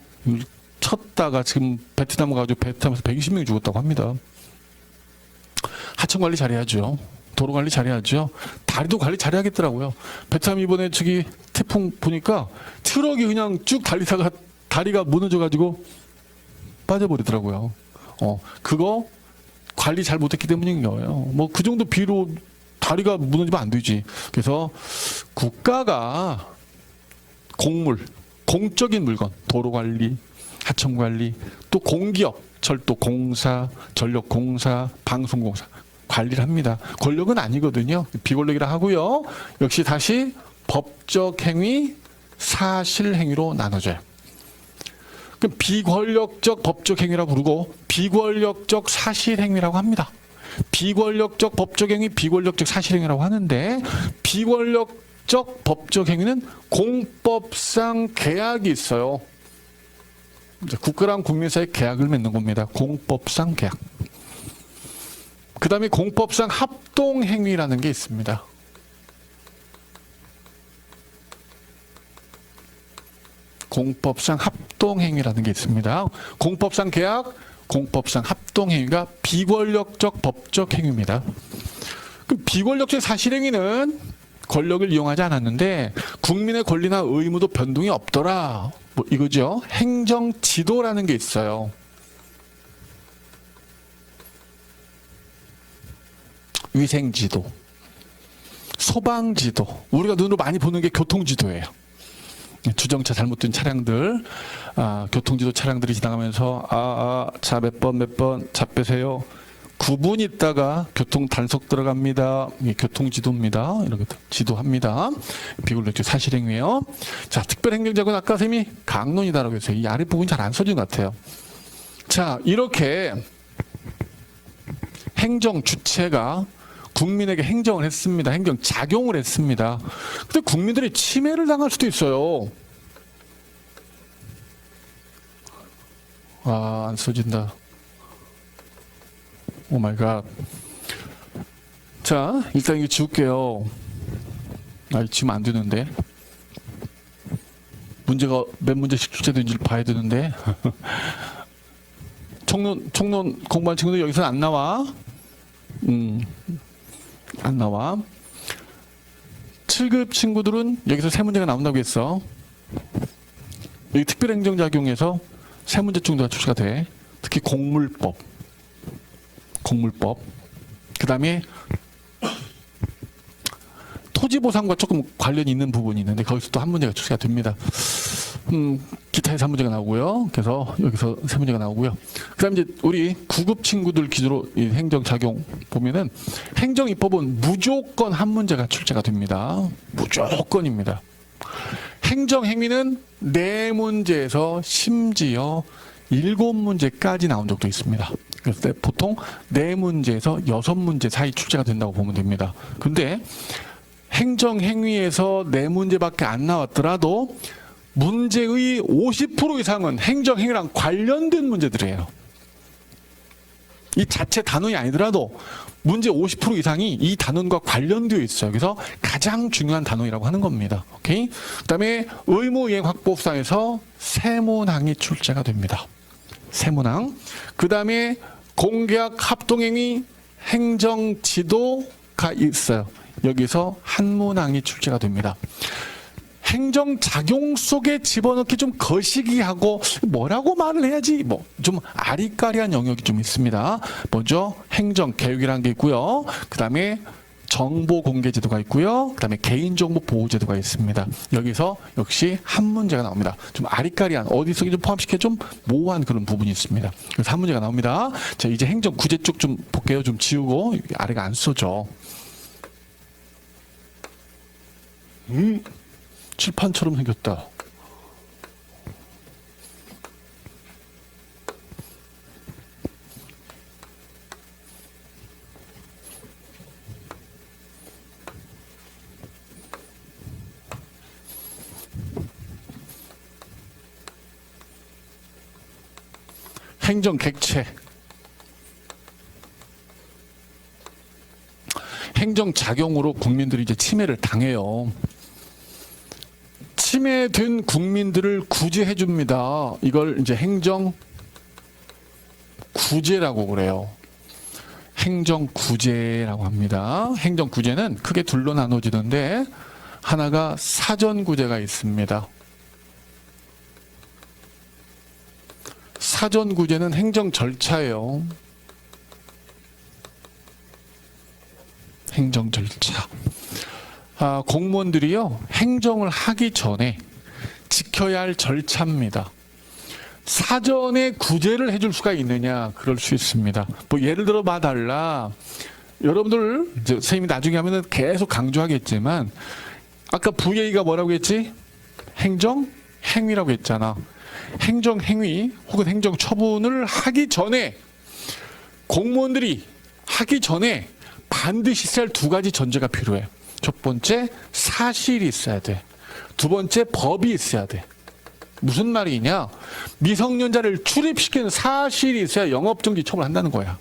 [SPEAKER 1] 쳤다가 지금 베트남 가지고 베트남에서 120명이 죽었다고 합니다. 하천 관리 잘해야죠. 도로 관리 잘해야죠. 다리도 관리 잘해야겠더라고요. 베트남 이번에 저기 태풍 보니까 트럭이 그냥 쭉 달리다가 다리가 무너져가지고 빠져버리더라고요. 그거 관리 잘 못했기 때문인 거예요. 뭐 그 정도 비로 다리가 무너지면 안 되지. 그래서 국가가 공물, 공적인 물건, 도로 관리, 하천 관리, 또 공기업, 철도 공사, 전력 공사, 방송 공사 관리를 합니다. 권력은 아니거든요. 비권력이라 하고요. 역시 다시 법적 행위, 사실 행위로 나눠져요. 그럼 비권력적 법적 행위라고 부르고 비권력적 사실 행위라고 합니다. 비권력적 법적 행위, 비권력적 사실 행위라고 하는데 비권력적 법적 행위는 공법상 계약이 있어요. 국가랑 국민 사이에 계약을 맺는 겁니다. 공법상 계약. 그 다음에 공법상 합동행위라는 게 있습니다. 공법상 합동행위라는 게 있습니다. 공법상 계약, 공법상 합동행위가 비권력적 법적 행위입니다. 그럼 비권력적 사실행위는 권력을 이용하지 않았는데 국민의 권리나 의무도 변동이 없더라. 뭐 이거죠. 행정지도라는 게 있어요. 위생지도, 소방지도, 우리가 눈으로 많이 보는 게 교통지도예요. 주정차 잘못된 차량들, 교통지도 차량들이 지나가면서 자 몇 번 차 빼세요. 9분 있다가 교통 단속 들어갑니다. 이게 교통지도입니다. 이렇게 지도합니다. 비권력적 사실행위예요. 자, 특별행정자고는 아까 쌤이 강론이다라고 했어요. 이 아랫부분이 잘 안 써진 것 같아요. 자, 이렇게 행정 주체가 국민에게 행정을 했습니다. 행정 작용을 했습니다. 근데 국민들이 침해를 당할 수도 있어요. 안 써진다. 오 마이 갓. 자, 일단 이거 지울게요. 지우면 안 되는데. 문제가 몇 문제씩 출제된지를 봐야 되는데. 총론 공부한 친구들 여기서 안 나와. 안 나와. 7급 친구들은 여기서 세 문제가 나온다고 했어. 여기 특별행정작용에서 세 문제 정도가 출제가 돼. 특히 공물법. 그 다음에 토지보상과 조금 관련이 있는 부분이 있는데 거기서 또 한 문제가 출제가 됩니다. 기타에서 한 문제가 나오고요. 그래서 여기서 세 문제가 나오고요. 그 다음에 이제 우리 9급 친구들 기준으로 이 행정작용 보면은 행정입법은 무조건 한 문제가 출제가 됩니다. 무조건입니다. 행정행위는 4문제에서 심지어 7문제까지 나온 적도 있습니다. 그래서 보통 4문제에서 6문제 사이 출제가 된다고 보면 됩니다. 근데 행정행위에서 4문제밖에 안 나왔더라도 문제의 50% 이상은 행정행위랑 관련된 문제들이에요. 이 자체 단원이 아니더라도 문제 50% 이상이 이 단원과 관련되어 있어요. 그래서 가장 중요한 단원이라고 하는 겁니다. 오케이? 그다음에 의무이행 확보법상에서 세문항이 출제가 됩니다. 세문항. 그다음에 공계학 합동행위 행정지도가 있어요. 여기서 한문항이 출제가 됩니다. 행정작용 속에 집어넣기 좀 거시기하고 뭐라고 말을 해야지 뭐 좀 아리까리한 영역이 좀 있습니다. 먼저 행정개혁이라는 게 있고요. 그 다음에 정보공개제도가 있고요. 그 다음에 개인정보보호제도가 있습니다. 여기서 역시 한 문제가 나옵니다. 좀 아리까리한 어디서 좀 포함시켜 좀 모호한 그런 부분이 있습니다. 그래서 한 문제가 나옵니다. 자, 이제 행정구제 쪽 좀 볼게요. 좀 지우고 아래가 안 써져. 칠판처럼 생겼다. 행정 객체. 행정 작용으로 국민들이 이제 침해를 당해요. 침해된 국민들을 구제해 줍니다. 이걸 이제 행정 구제라고 그래요. 행정 구제라고 합니다. 행정 구제는 크게 둘로 나눠지는데 하나가 사전 구제가 있습니다. 사전 구제는 행정 절차예요. 행정 절차. 공무원들이요, 행정을 하기 전에 지켜야 할 절차입니다. 사전에 구제를 해줄 수가 있느냐? 그럴 수 있습니다. 뭐 예를 들어 봐달라. 여러분들, 이제 선생님이 나중에 하면은 계속 강조하겠지만, 아까 VA가 뭐라고 했지? 행정 행위라고 했잖아. 행정 행위 혹은 행정 처분을 하기 전에, 공무원들이 하기 전에 반드시 있어야 할 두 가지 전제가 필요해. 첫 번째, 사실이 있어야 돼. 두 번째, 법이 있어야 돼. 무슨 말이냐? 미성년자를 출입시키는 사실이 있어야 영업정지 처분한다는 거야.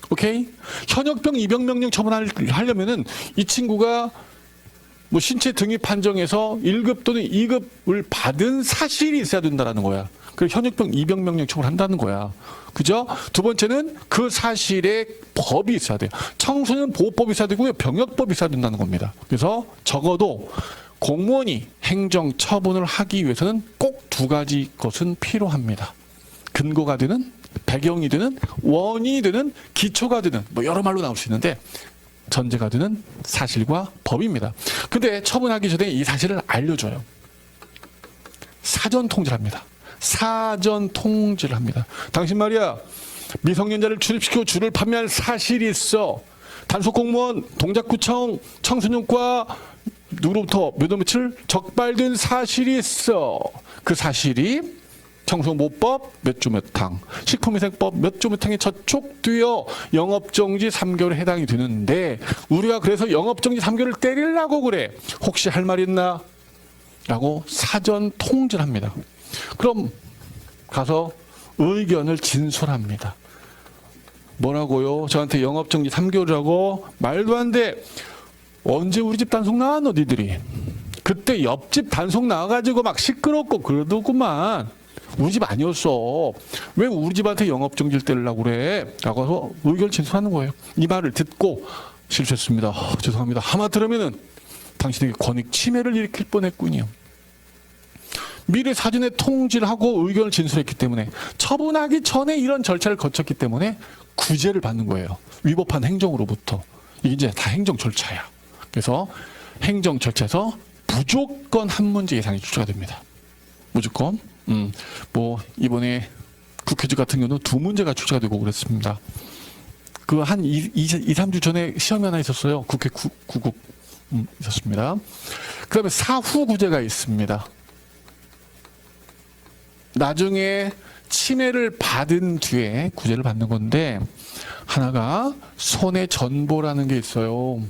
[SPEAKER 1] 오케이? 현역병 입영명령 처분하려면은 이 친구가 뭐 신체 등위 판정에서 1급 또는 2급을 받은 사실이 있어야 된다는 거야. 그래서 현역병 입영명령 처분한다는 거야. 그죠? 두 번째는 그 사실에 법이 있어야 돼요. 청소년 보호법이 있어야 되고요. 병역법이 있어야 된다는 겁니다. 그래서 적어도 공무원이 행정 처분을 하기 위해서는 꼭 두 가지 것은 필요합니다. 근거가 되는, 배경이 되는, 원인이 되는, 기초가 되는, 뭐 여러 말로 나올 수 있는데 전제가 되는 사실과 법입니다. 근데 처분하기 전에 이 사실을 알려줘요. 사전 통지를 합니다. 사전 통지를 합니다. 당신 말이야, 미성년자를 출입시키고 주를 판매할 사실이 있어. 단속 공무원, 동작구청, 청소년과 누구로부터 몇 월 며칠 적발된 사실이 있어. 그 사실이 청소보호법 몇 조 몇 항, 식품위생법 몇 조 몇 항에 저촉되어 영업정지 3개월에 해당이 되는데 우리가 그래서 영업정지 3개월을 때리려고 그래. 혹시 할 말 있나? 라고 사전 통지를 합니다. 그럼 가서 의견을 진술합니다. 뭐라고요? 저한테 영업정지 3개월이라고? 말도 안 돼. 언제 우리 집 단속 나왔노 니들이? 그때 옆집 단속 나와가지고 막 시끄럽고 그러더구만. 우리 집 아니었어. 왜 우리 집한테 영업정지를 때리려고 그래? 라고 해서 의견을 진술하는 거예요. 이 말을 듣고 실수했습니다. 죄송합니다. 하마터면은 당신에게 권익 침해를 일으킬 뻔했군요. 미리 사전에 통지를 하고 의견을 진술했기 때문에 처분하기 전에 이런 절차를 거쳤기 때문에 구제를 받는 거예요. 위법한 행정으로부터. 이게 이제 다 행정 절차야. 그래서 행정 절차에서 무조건 한 문제 이상이 출제가 됩니다. 무조건. 뭐 이번에 국회주 같은 경우는 2문제가 출제가 되고 그랬습니다. 그 한 2-3주 전에 시험이 하나 있었어요. 국회 구국 있었습니다. 그 다음에 사후 구제가 있습니다. 나중에 침해를 받은 뒤에 구제를 받는 건데 하나가 손해 전보라는 게 있어요.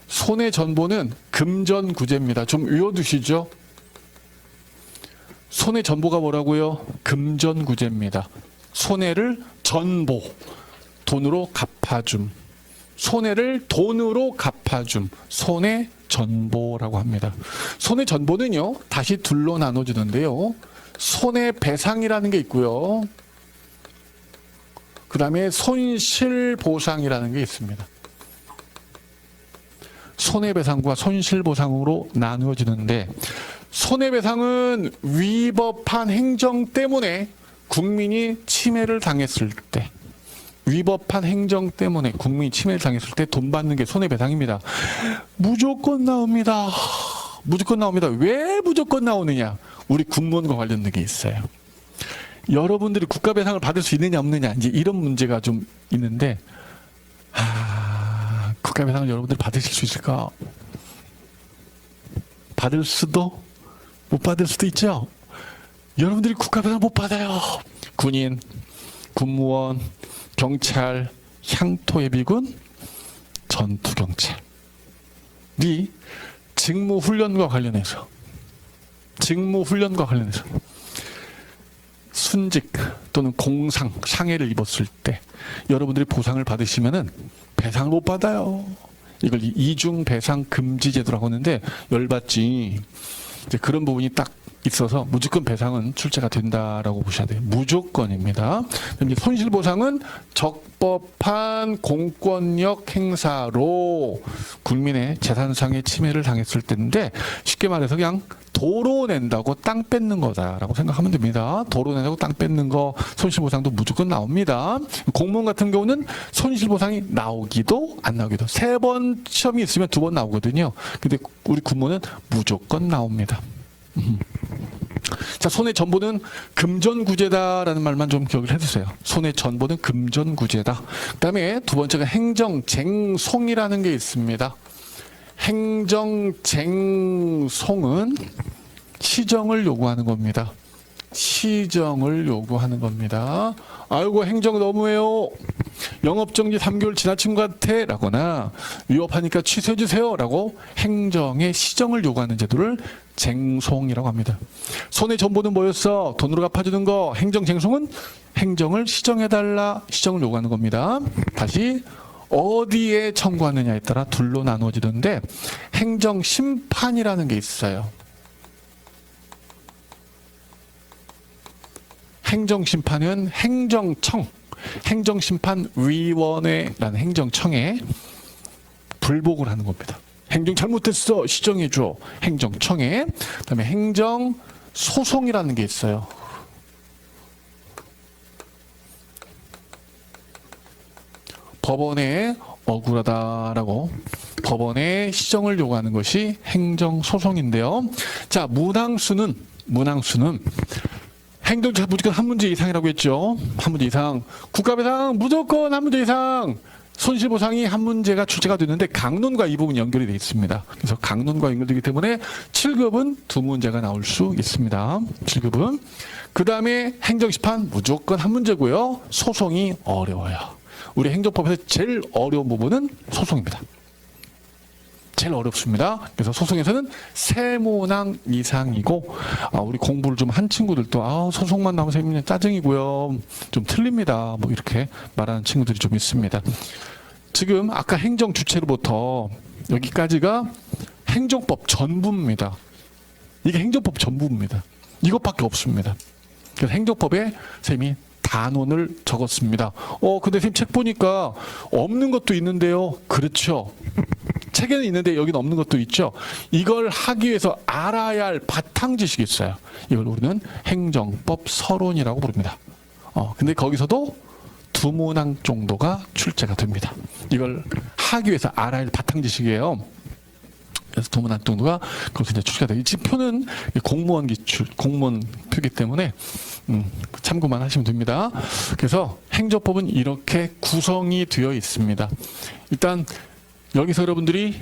[SPEAKER 1] 손해 전보는 금전 구제입니다. 좀 외워두시죠. 손해 전보가 뭐라고요? 금전구제입니다. 손해를 전보, 돈으로 갚아줌. 손해를 돈으로 갚아줌. 손해 전보라고 합니다. 손해 전보는요, 다시 둘로 나눠지는데요. 손해배상이라는 게 있고요. 그 다음에 손실보상이라는 게 있습니다. 손해배상과 손실보상으로 나누어지는데, 손해배상은 위법한 행정 때문에 국민이 침해를 당했을 때, 위법한 행정 때문에 국민이 침해를 당했을 때 돈 받는 게 손해배상입니다. 무조건 나옵니다. 무조건 나옵니다. 왜 무조건 나오느냐? 우리 군무원과 관련된 게 있어요. 여러분들이 국가배상을 받을 수 있느냐 없느냐, 이제 이런 문제가 좀 있는데, 국가배상을 여러분들이 받으실 수 있을까? 받을 수도 못 받을 수도 있죠. 여러분들이 국가배상을 못 받아요. 군인, 군무원, 경찰, 향토예비군, 전투경찰이 직무훈련과 관련해서 순직 또는 공상, 상해를 입었을 때 여러분들이 보상을 받으시면은 배상을 못 받아요. 이걸 이중 배상 금지 제도라고 하는데, 열받지. 이제 그런 부분이 딱 있어서 무조건 배상은 출제가 된다라고 보셔야 돼요. 무조건입니다. 이제 손실보상은 적법한 공권력 행사로 국민의 재산상의 침해를 당했을 때인데, 쉽게 말해서 그냥 도로 낸다고 땅 뺏는 거다라고 생각하면 됩니다. 도로 낸다고 땅 뺏는 거, 손실보상도 무조건 나옵니다. 공무원 같은 경우는 손실보상이 나오기도 안 나오기도, 3번 시험이 있으면 2번 나오거든요. 근데 우리 군무원은 무조건 나옵니다. 자, 손해 전보는 금전구제다라는 말만 좀 기억을 해주세요. 손해 전보는 금전구제다. 그 다음에 두 번째가 행정쟁송이라는 게 있습니다. 행정쟁송은 시정을 요구하는 겁니다. 시정을 요구하는 겁니다. 아이고, 행정 너무해요. 영업정지 3개월 지나친 것 같아 라거나 위법하니까 취소해주세요 라고 행정의 시정을 요구하는 제도를 쟁송이라고 합니다. 손해 전보는 뭐였어? 돈으로 갚아주는 거. 행정쟁송은 행정을 시정해달라, 시정을 요구하는 겁니다. 다시 어디에 청구하느냐에 따라 둘로 나누어지는데, 행정심판이라는 게 있어요. 행정심판은 행정심판위원회라는 행정청에 불복을 하는 겁니다. 행정 잘못했어, 시정해줘. 행정청에. 그다음에 행정소송이라는 게 있어요. 법원에 억울하다라고 법원에 시정을 요구하는 것이 행정소송인데요. 자, 문항수는 행정처 무조건 한 문제 이상이라고 했죠. 한 문제 이상. 국가배상 무조건 한 문제 이상. 손실보상이 한 문제가 출제가 됐는데 강론과 이 부분 연결이 되어 있습니다. 그래서 강론과 연결되기 때문에 7급은 2문제가 나올 수 있습니다. 7급은. 그 다음에 행정심판 무조건 한 문제고요. 소송이 어려워요. 우리 행정법에서 제일 어려운 부분은 소송입니다. 제일 어렵습니다. 그래서 소송에서는 3문항 이상이고, 우리 공부를 좀 한 친구들도 소송만 나오면 재밌네, 짜증이고요, 좀 틀립니다, 뭐 이렇게 말하는 친구들이 좀 있습니다. 지금 아까 행정 주체로부터 여기까지가 행정법 전부입니다. 이게 행정법 전부입니다. 이것밖에 없습니다. 그래서 행정법에 선생님이 단원을 적었습니다. 근데 선생님 책 보니까 없는 것도 있는데요. 그렇죠. 책에는 있는데 여기는 없는 것도 있죠. 이걸 하기 위해서 알아야 할 바탕 지식이 있어요. 이걸 우리는 행정법 서론이라고 부릅니다. 근데 거기서도 2문항 정도가 출제가 됩니다. 이걸 하기 위해서 알아야 할 바탕 지식이에요. 그래서 2문항 정도가 거기서 이제 출제가 돼요. 이 표는 공무원 기출, 공무원 표기 때문에 참고만 하시면 됩니다. 그래서 행정법은 이렇게 구성이 되어 있습니다. 일단 여기서 여러분들이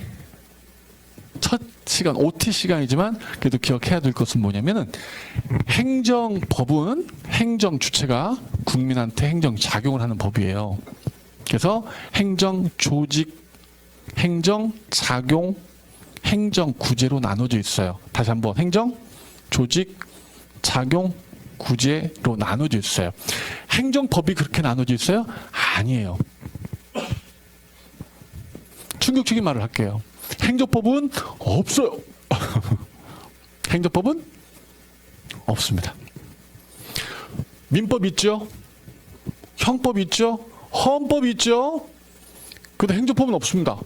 [SPEAKER 1] 첫 시간, OT 시간이지만 그래도 기억해야 될 것은 뭐냐면은, 행정법은 행정 주체가 국민한테 행정 작용을 하는 법이에요. 그래서 행정 조직, 행정 작용, 행정 구제로 나눠져 있어요. 다시 한번, 행정 조직, 작용, 구제로 나눠져 있어요. 행정법이 그렇게 나눠져 있어요? 아니에요. 충격적인 말을 할게요. 행정법은 없어요. 행정법은 없습니다. 민법 있죠? 형법 있죠? 헌법 있죠? 근데 행정법은 없습니다.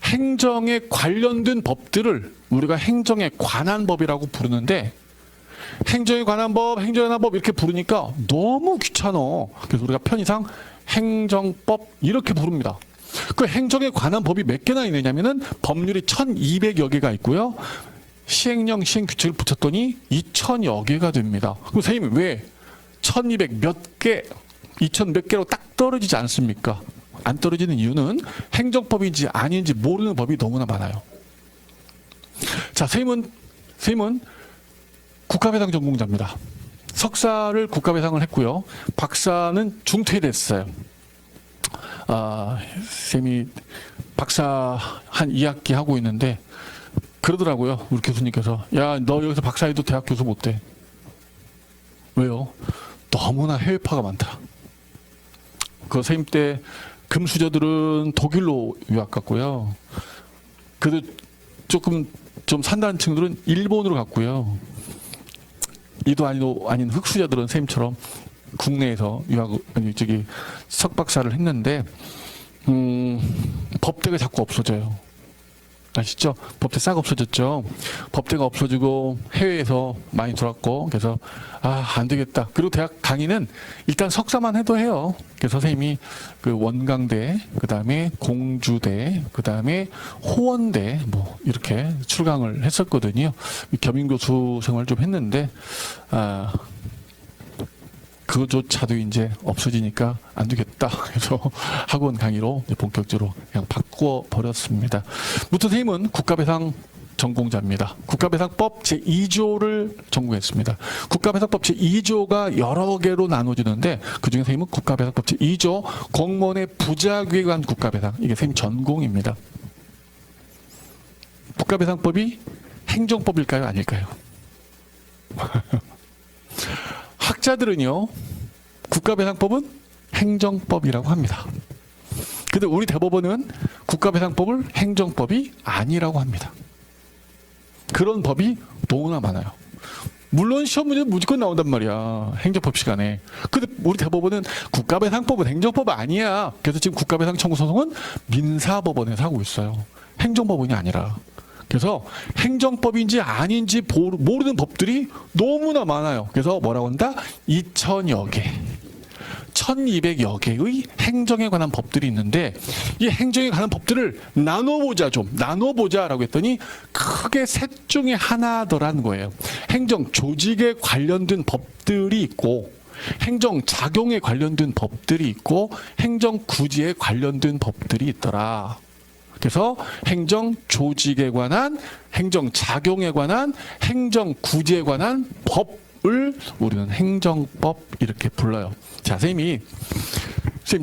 [SPEAKER 1] 행정에 관련된 법들을 우리가 행정에 관한 법이라고 부르는데, 행정에 관한 법, 행정에 관한 법 이렇게 부르니까 너무 귀찮아. 그래서 우리가 편의상 행정법 이렇게 부릅니다. 그 행정에 관한 법이 몇 개나 있느냐면은 법률이 1200여 개가 있고요. 시행령, 시행규칙을 붙였더니 2000여 개가 됩니다. 그럼 선생님 왜 1200 몇 개, 2000 몇 개로 딱 떨어지지 않습니까? 안 떨어지는 이유는 행정법인지 아닌지 모르는 법이 너무나 많아요. 자, 선생님은 국가배상 전공자입니다. 석사를 국가배상을 했고요. 박사는 중퇴를 했어요. 쌤이 박사 한 2학기 하고 있는데 그러더라고요. 우리 교수님께서. 야, 너 여기서 박사해도 대학 교수 못 돼. 왜요? 너무나 해외파가 많다. 그 선생님 때 금수저들은 독일로 유학 갔고요. 그래도 조금 좀 산다는 층들은 일본으로 갔고요. 이도 아닌 흑수저들은 선생님처럼 국내에서 석박사를 했는데 법대가 자꾸 없어져요. 아시죠? 법대 싹 없어졌죠. 법대가 없어지고 해외에서 많이 돌았고, 그래서 안 되겠다. 그리고 대학 강의는 일단 석사만 해도 해요. 그래서 선생님이 그 원광대, 그 다음에 공주대, 그 다음에 호원대 뭐 이렇게 출강을 했었거든요. 겸임교수 생활 좀 했는데 그것조차도 이제 없어지니까 안 되겠다. 그래서 학원 강의로 본격적으로 그냥 바꿔 버렸습니다. 무튼 선생님은 국가배상 전공자입니다. 국가배상법 제2조를 전공했습니다. 국가배상법 제2조가 여러 개로 나눠지는데 그중에 선생님은 국가배상법 제2조 공무원의 부자기에 관한 국가배상, 이게 선생님 전공입니다. 국가배상법이 행정법일까요? 아닐까요? 학자들은요, 국가배상법은 행정법이라고 합니다. 근데 우리 대법원은 국가배상법을 행정법이 아니라고 합니다. 그런 법이 너무나 많아요. 물론 시험 문제는 무조건 나온단 말이야. 행정법 시간에. 근데 우리 대법원은 국가배상법은 행정법 아니야. 그래서 지금 국가배상 청구 소송은 민사법원에서 하고 있어요. 행정법원이 아니라. 그래서 행정법인지 아닌지 모르는 법들이 너무나 많아요. 그래서 뭐라고 한다? 2000여 개, 1200여 개의 행정에 관한 법들이 있는데, 이 행정에 관한 법들을 나눠보자라고 했더니 크게 셋 중에 하나더라는 거예요. 행정 조직에 관련된 법들이 있고, 행정 작용에 관련된 법들이 있고, 행정 구제에 관련된 법들이 있더라. 그래서 행정 조직에 관한, 행정 작용에 관한, 행정 구제에 관한 법을 우리는 행정법 이렇게 불러요. 자, 선생님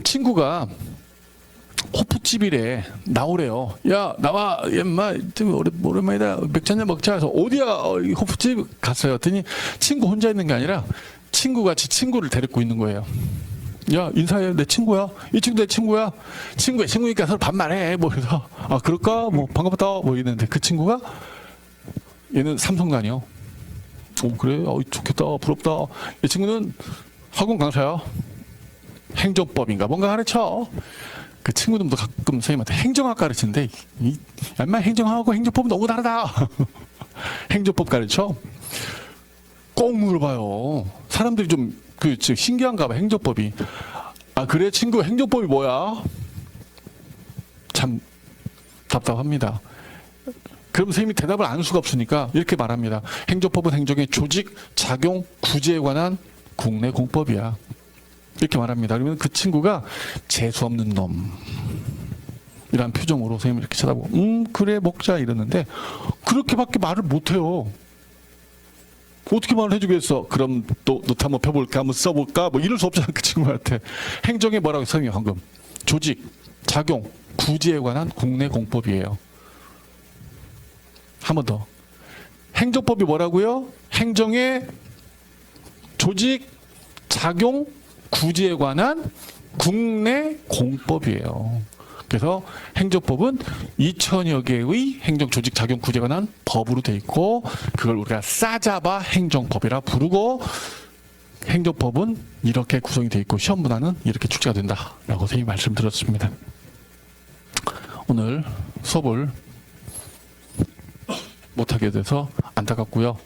[SPEAKER 1] 친구가 호프집이래. 나오래요. 야, 나와. 엄마, 오랜만이다. 맥주 한잔 먹자. 해서 어디야? 호프집 갔어요. 했더니 친구 혼자 있는 게 아니라 친구가 지 친구를 데리고 있는 거예요. 야, 인사해. 내 친구야. 이 친구 내 친구야. 친구니까 서로 반말해. 뭐 그래서 그럴까? 뭐 반갑다. 뭐 이랬는데 그 친구가, 얘는 삼성단이요. 그래? 좋겠다. 부럽다. 이 친구는 학원 강사야. 행정법인가 뭔가 가르쳐. 그 친구들도 가끔 선생님한테 행정학 가르치는데, 얼마 행정학하고 행정법은 너무 다르다. 행정법 가르쳐. 꼭 물어봐요. 사람들이 좀 신기한가 봐, 행정법이. 그래, 친구, 행정법이 뭐야? 참 답답합니다. 그럼 선생님이 대답을 안 할 수가 없으니까 이렇게 말합니다. 행정법은 행정의 조직, 작용, 구제에 관한 국내 공법이야. 이렇게 말합니다. 그러면 그 친구가 재수없는 놈 이란 표정으로 선생님을 이렇게 쳐다보고 그래 먹자 이러는데, 그렇게밖에 말을 못해요. 어떻게 말을 해주겠어? 그럼 또 노트 한번 펴볼까? 한번 써볼까? 뭐 이럴 수 없잖아, 그 친구한테. 행정에 뭐라고 했어요, 방금? 조직, 작용, 구제에 관한 국내 공법이에요. 한 번 더. 행정법이 뭐라고요? 행정의 조직, 작용, 구제에 관한 국내 공법이에요. 그래서 행정법은 2000여 개의 행정 조직, 작용, 구제에 관한 법으로 돼 있고 그걸 우리가 싸잡아 행정법이라 부르고 행정법은 이렇게 구성이 돼 있고 시험 문화는 이렇게 출제가 된다라고 선생님이 말씀드렸습니다. 오늘 수업을 못하게 돼서 안타깝고요.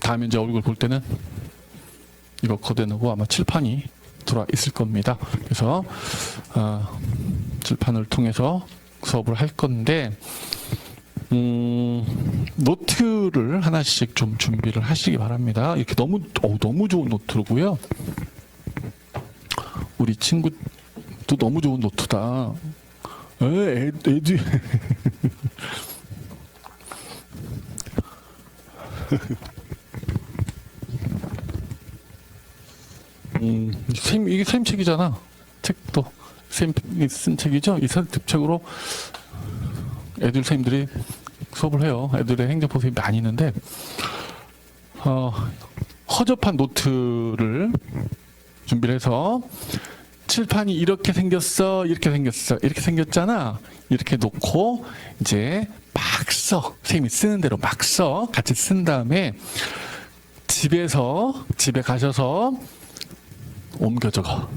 [SPEAKER 1] 다음에 이제 얼굴 볼 때는 이거 걷어내고 아마 칠판이 들어와 있을 겁니다. 그래서 칠판을 통해서 수업을 할 건데 노트를 하나씩 좀 준비를 하시기 바랍니다. 이렇게 너무 좋은 노트고요. 우리 친구도 너무 좋은 노트다. 애들 이게 쌤 책이잖아. 책도 쌤이 쓴 책이죠. 이 책으로 애들 선생님들이 수업을 해요. 애들의 행정법 선생님이 많이 있는데 허접한 노트를 준비를 해서 칠판이 이렇게 생겼어, 이렇게 생겼어, 이렇게 생겼잖아. 이렇게 놓고 이제 막 써. 선생님이 쓰는 대로 막 써. 같이 쓴 다음에 집에 가셔서 옮겨 적어.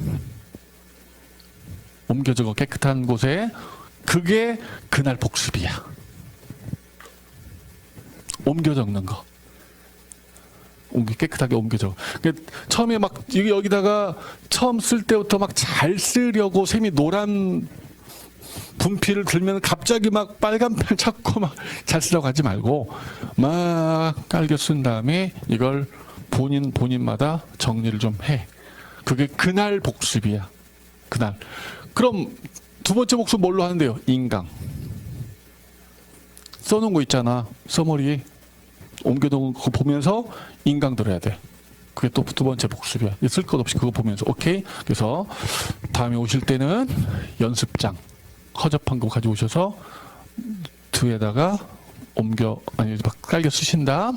[SPEAKER 1] 깨끗한 곳에. 그게 그날 복습이야. 옮겨 적는 거. 깨끗하게 옮겨 적어. 처음에 막 여기다가 처음 쓸 때부터 막 잘 쓰려고 쌤이 노란 분필을 들면 갑자기 막 빨간 펜 찾고 막 잘 쓰려고 하지 말고 막 깔겨 쓴 다음에 이걸 본인마다 정리를 좀 해. 그게 그날 복습이야. 그날. 그럼 두 번째 복습 뭘로 하는데요? 인강. 써놓은 거 있잖아. 써머리 옮겨놓은 거 보면서 인강 들어야 돼. 그게 또 두 번째 복습이야. 쓸 것 없이 그거 보면서. 오케이? 그래서 다음에 오실 때는 연습장 허접한 거 가지고 오셔서 뒤에다가 막 깔겨 쓰신다.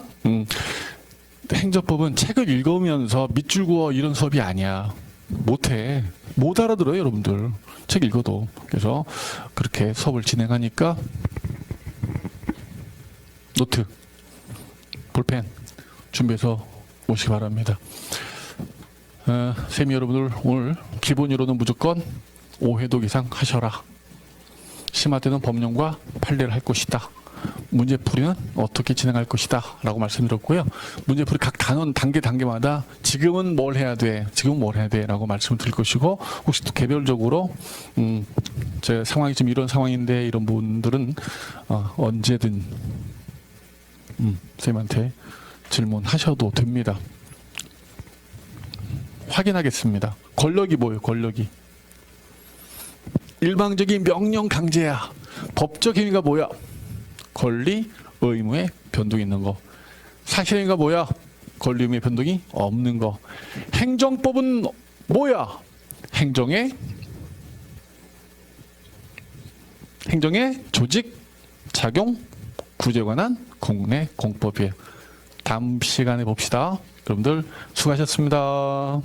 [SPEAKER 1] 행정법은 책을 읽으면서 밑줄 그어 이런 수업이 아니야. 못해. 못 알아들어요, 여러분들. 책 읽어도. 그래서 그렇게 수업을 진행하니까 노트, 볼펜 준비해서 오시기 바랍니다. 쌤이 여러분들 오늘 기본으로는 무조건 5회독 이상 하셔라. 심할 때는 법령과 판례를 할 것이다. 문제풀이는 어떻게 진행할 것이다 라고 말씀드렸고요. 문제풀이 각 단계마다 지금은 뭘 해야 돼 라고 말씀을 드릴 것이고, 혹시 또 개별적으로 제 상황이 지금 이런 상황인데 이런 분들은 언제든 선생님한테 질문하셔도 됩니다. 확인하겠습니다. 권력이 뭐예요? 권력이 일방적인 명령 강제야. 법적 행위가 뭐야? 권리, 의무의 변동이 있는 거. 사실 행위가 뭐야? 권리, 의무의 변동이 없는 거. 행정법은 뭐야? 행정의 조직, 작용, 구제에 관한 국내 공법이에요. 다음 시간에 봅시다. 여러분들 수고하셨습니다.